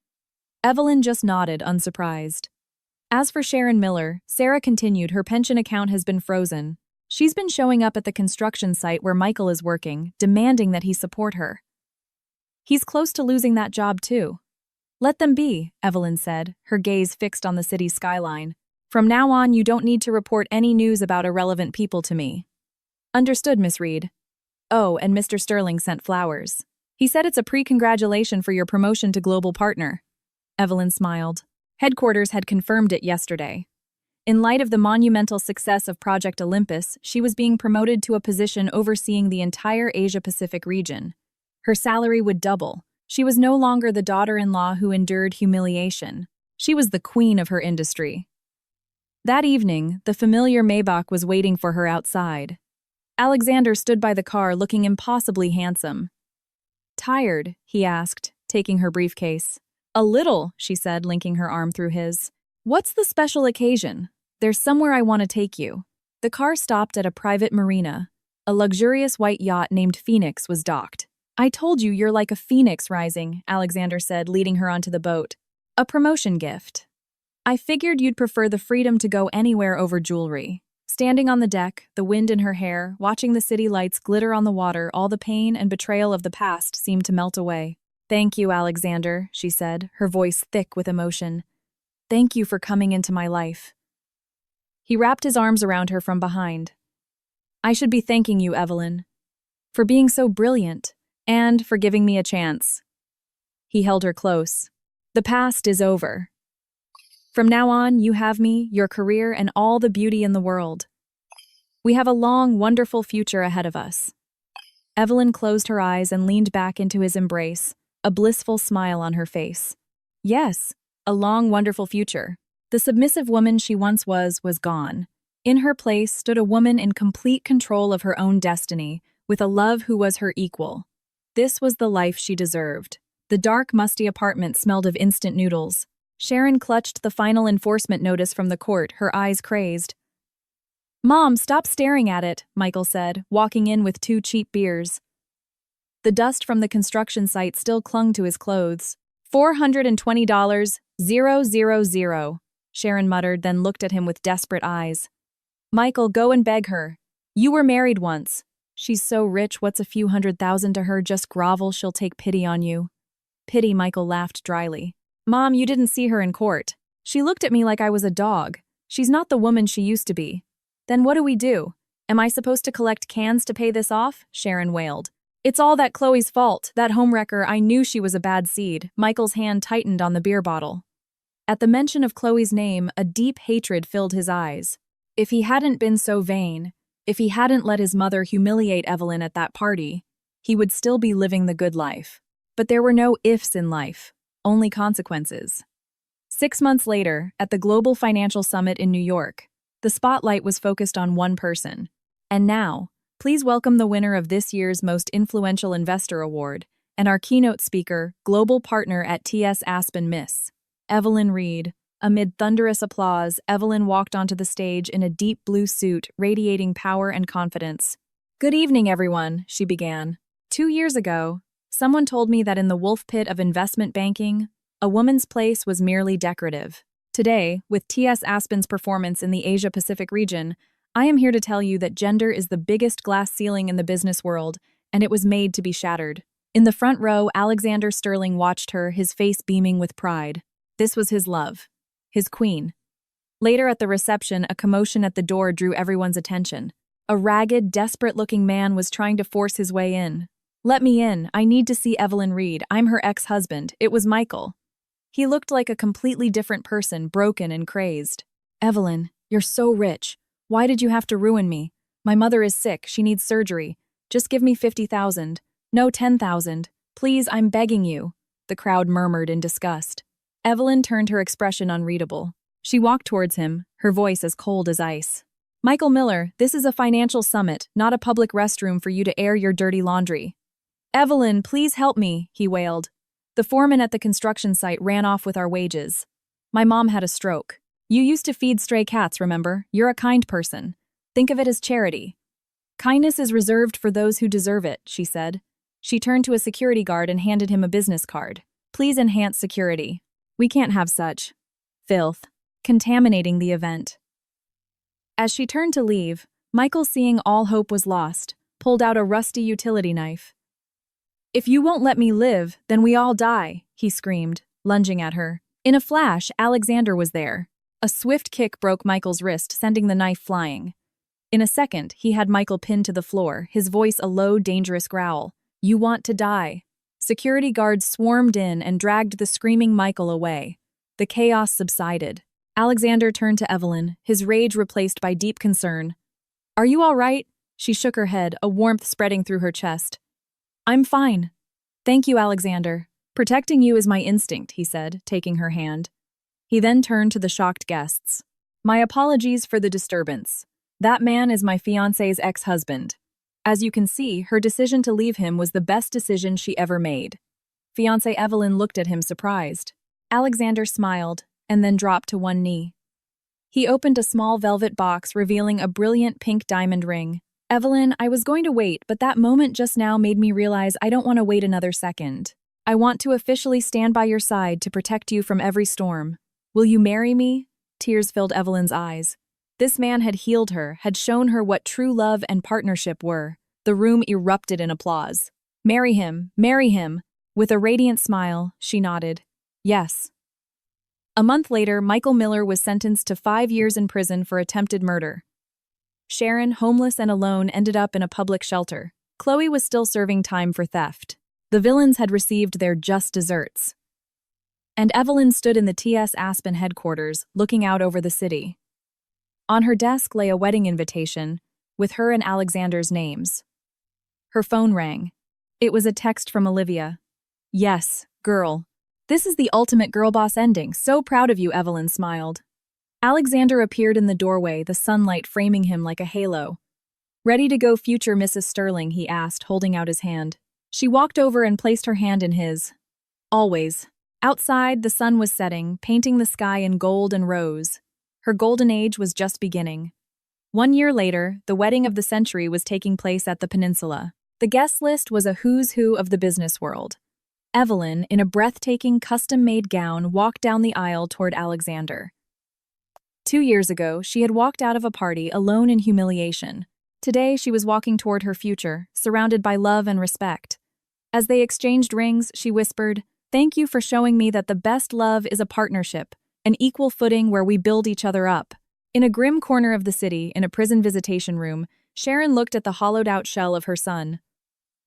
Speaker 1: Evelyn just nodded, unsurprised. As for Sharon Miller, Sarah continued, her pension account has been frozen. She's been showing up at the construction site where Michael is working, demanding that he support her. He's close to losing that job too. Let them be, Evelyn said, her gaze fixed on the city's skyline. From now on, you don't need to report any news about irrelevant people to me. Understood, Miss Reed. Oh, and Mr. Sterling sent flowers. He said it's a pre-congratulation for your promotion to global partner. Evelyn smiled. Headquarters had confirmed it yesterday. In light of the monumental success of Project Olympus, she was being promoted to a position overseeing the entire Asia-Pacific region. Her salary would double. She was no longer the daughter-in-law who endured humiliation. She was the queen of her industry. That evening, the familiar Maybach was waiting for her outside. Alexander stood by the car looking impossibly handsome. Tired? He asked, taking her briefcase. A little, she said, linking her arm through his. What's the special occasion? There's somewhere I want to take you. The car stopped at a private marina. A luxurious white yacht named Phoenix was docked. I told you you're like a phoenix rising, Alexander said, leading her onto the boat. A promotion gift. I figured you'd prefer the freedom to go anywhere over jewelry. Standing on the deck, the wind in her hair, watching the city lights glitter on the water, all the pain and betrayal of the past seemed to melt away. Thank you, Alexander, she said, her voice thick with emotion. Thank you for coming into my life. He wrapped his arms around her from behind. I should be thanking you, Evelyn, for being so brilliant, and for giving me a chance. He held her close. The past is over. From now on, you have me, your career, and all the beauty in the world. We have a long, wonderful future ahead of us. Evelyn closed her eyes and leaned back into his embrace, a blissful smile on her face. Yes, a long, wonderful future. The submissive woman she once was gone. In her place stood a woman in complete control of her own destiny, with a love who was her equal. This was the life she deserved. The dark, musty apartment smelled of instant noodles. Sharon clutched the final enforcement notice from the court, her eyes crazed. Mom, stop staring at it, Michael said, walking in with 2 cheap beers. The dust from the construction site still clung to his clothes. $420, 000, Sharon muttered, then looked at him with desperate eyes. Michael, go and beg her. You were married once. She's so rich, what's a few $100,000 to her? Just grovel, she'll take pity on you. Pity, Michael laughed dryly. Mom, you didn't see her in court. She looked at me like I was a dog. She's not the woman she used to be. Then what do we do? Am I supposed to collect cans to pay this off? Sharon wailed. It's all that Chloe's fault, that homewrecker. I knew she was a bad seed. Michael's hand tightened on the beer bottle. At the mention of Chloe's name, a deep hatred filled his eyes. If he hadn't been so vain, if he hadn't let his mother humiliate Evelyn at that party, he would still be living the good life. But there were no ifs in life, only consequences. 6 months later, at the Global Financial Summit in New York, the spotlight was focused on one person. And now, please welcome the winner of this year's Most Influential Investor Award and our keynote speaker, global partner at TS Aspen, Miss Evelyn Reed. Amid thunderous applause, Evelyn walked onto the stage in a deep blue suit, radiating power and confidence. Good evening, everyone, she began. 2 years ago, someone told me that in the wolf pit of investment banking, a woman's place was merely decorative. Today, with TS Aspen's performance in the Asia-Pacific region, I am here to tell you that gender is the biggest glass ceiling in the business world, and it was made to be shattered. In the front row, Alexander Sterling watched her, his face beaming with pride. This was his love, his queen. Later at the reception, a commotion at the door drew everyone's attention. A ragged, desperate-looking man was trying to force his way in. Let me in. I need to see Evelyn Reed. I'm her ex-husband. It was Michael. He looked like a completely different person, broken and crazed. Evelyn, you're so rich. Why did you have to ruin me? My mother is sick. She needs surgery. Just give me 50,000. No, 10,000. Please, I'm begging you. The crowd murmured in disgust. Evelyn turned her expression unreadable. She walked towards him, her voice as cold as ice. Michael Miller, this is a financial summit, not a public restroom for you to air your dirty laundry. Evelyn, please help me, he wailed. The foreman at the construction site ran off with our wages. My mom had a stroke. You used to feed stray cats, remember? You're a kind person. Think of it as charity. Kindness is reserved for those who deserve it, she said. She turned to a security guard and handed him a business card. Please enhance security. We can't have such filth contaminating the event. As she turned to leave, Michael, seeing all hope was lost, pulled out a rusty utility knife. If you won't let me live, then we all die, he screamed, lunging at her. In a flash, Alexander was there. A swift kick broke Michael's wrist, sending the knife flying. In a second, he had Michael pinned to the floor, his voice a low, dangerous growl. You want to die. Security guards swarmed in and dragged the screaming Michael away. The chaos subsided. Alexander turned to Evelyn, his rage replaced by deep concern. Are you all right? She shook her head, a warmth spreading through her chest. I'm fine. Thank you, Alexander. Protecting you is my instinct, he said, taking her hand. He then turned to the shocked guests. My apologies for the disturbance. That man is my fiancé's ex-husband. As you can see, her decision to leave him was the best decision she ever made. Fiancée Evelyn looked at him surprised. Alexander smiled, and then dropped to one knee. He opened a small velvet box, revealing a brilliant pink diamond ring. Evelyn, I was going to wait, but that moment just now made me realize I don't want to wait another second. I want to officially stand by your side to protect you from every storm. Will you marry me? Tears filled Evelyn's eyes. This man had healed her, had shown her what true love and partnership were. The room erupted in applause. Marry him, marry him. With a radiant smile, she nodded. Yes. A month later, Michael Miller was sentenced to 5 years in prison for attempted murder. Sharon, homeless and alone, ended up in a public shelter. Chloe was still serving time for theft. The villains had received their just desserts. And Evelyn stood in the T.S. Aspen headquarters, looking out over the city. On her desk lay a wedding invitation, with her and Alexander's names. Her phone rang. It was a text from Olivia. Yes, girl. This is the ultimate girl boss ending. So proud of you, Evelyn smiled. Alexander appeared in the doorway, the sunlight framing him like a halo. Ready to go, future Mrs. Sterling, he asked, holding out his hand. She walked over and placed her hand in his. Always. Outside, the sun was setting, painting the sky in gold and rose. Her golden age was just beginning. 1 year later, the wedding of the century was taking place at the peninsula. The guest list was a who's who of the business world. Evelyn, in a breathtaking custom-made gown, walked down the aisle toward Alexander. 2 years ago, she had walked out of a party alone in humiliation. Today, she was walking toward her future, surrounded by love and respect. As they exchanged rings, she whispered, "Thank you for showing me that the best love is a partnership, an equal footing where we build each other up." In a grim corner of the city, in a prison visitation room, Sharon looked at the hollowed-out shell of her son.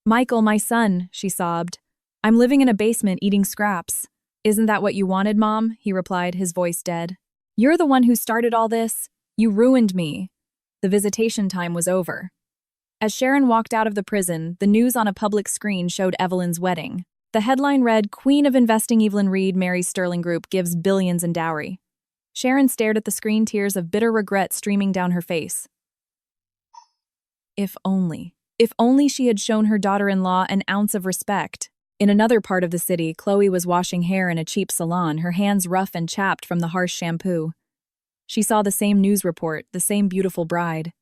Speaker 1: "Michael, my son," she sobbed. "I'm living in a basement eating scraps." "Isn't that what you wanted, Mom?" he replied, his voice dead. "You're the one who started all this. You ruined me." The visitation time was over. As Sharon walked out of the prison, the news on a public screen showed Evelyn's wedding. The headline read, "Queen of Investing Evelyn Reed marries Sterling Group, gives billions in dowry." Sharon stared at the screen, tears of bitter regret streaming down her face. If only she had shown her daughter-in-law an ounce of respect. In another part of the city, Chloe was washing hair in a cheap salon, her hands rough and chapped from the harsh shampoo. She saw the same news report, the same beautiful bride.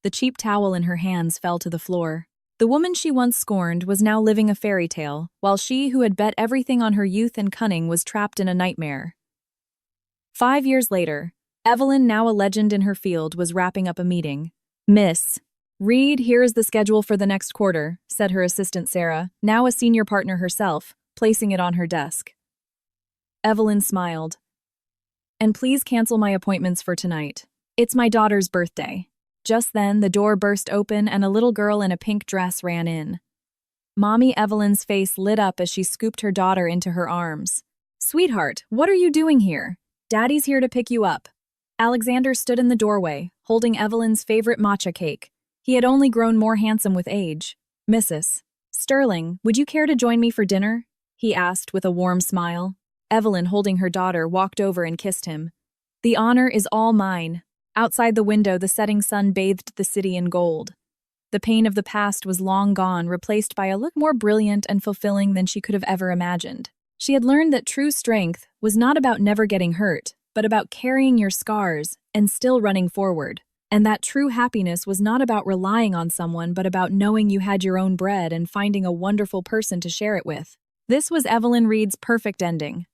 Speaker 1: The cheap towel in her hands fell to the floor. The woman she once scorned was now living a fairy tale, while she who had bet everything on her youth and cunning was trapped in a nightmare. 5 years later, Evelyn, now a legend in her field, was wrapping up a meeting. "Miss Reed, here is the schedule for the next quarter," said her assistant Sarah, now a senior partner herself, placing it on her desk. Evelyn smiled. "And please cancel my appointments for tonight. It's my daughter's birthday." Just then, the door burst open and a little girl in a pink dress ran in. Mommy Evelyn's face lit up as she scooped her daughter into her arms. "Sweetheart, what are you doing here? Daddy's here to pick you up." Alexander stood in the doorway, holding Evelyn's favorite matcha cake. He had only grown more handsome with age. "Mrs. Sterling, would you care to join me for dinner?" he asked with a warm smile. Evelyn, holding her daughter, walked over and kissed him. "The honor is all mine." Outside the window, the setting sun bathed the city in gold. The pain of the past was long gone, replaced by a look more brilliant and fulfilling than she could have ever imagined. She had learned that true strength was not about never getting hurt, but about carrying your scars and still running forward. And that true happiness was not about relying on someone, but about knowing you had your own bread and finding a wonderful person to share it with. This was Evelyn Reed's perfect ending.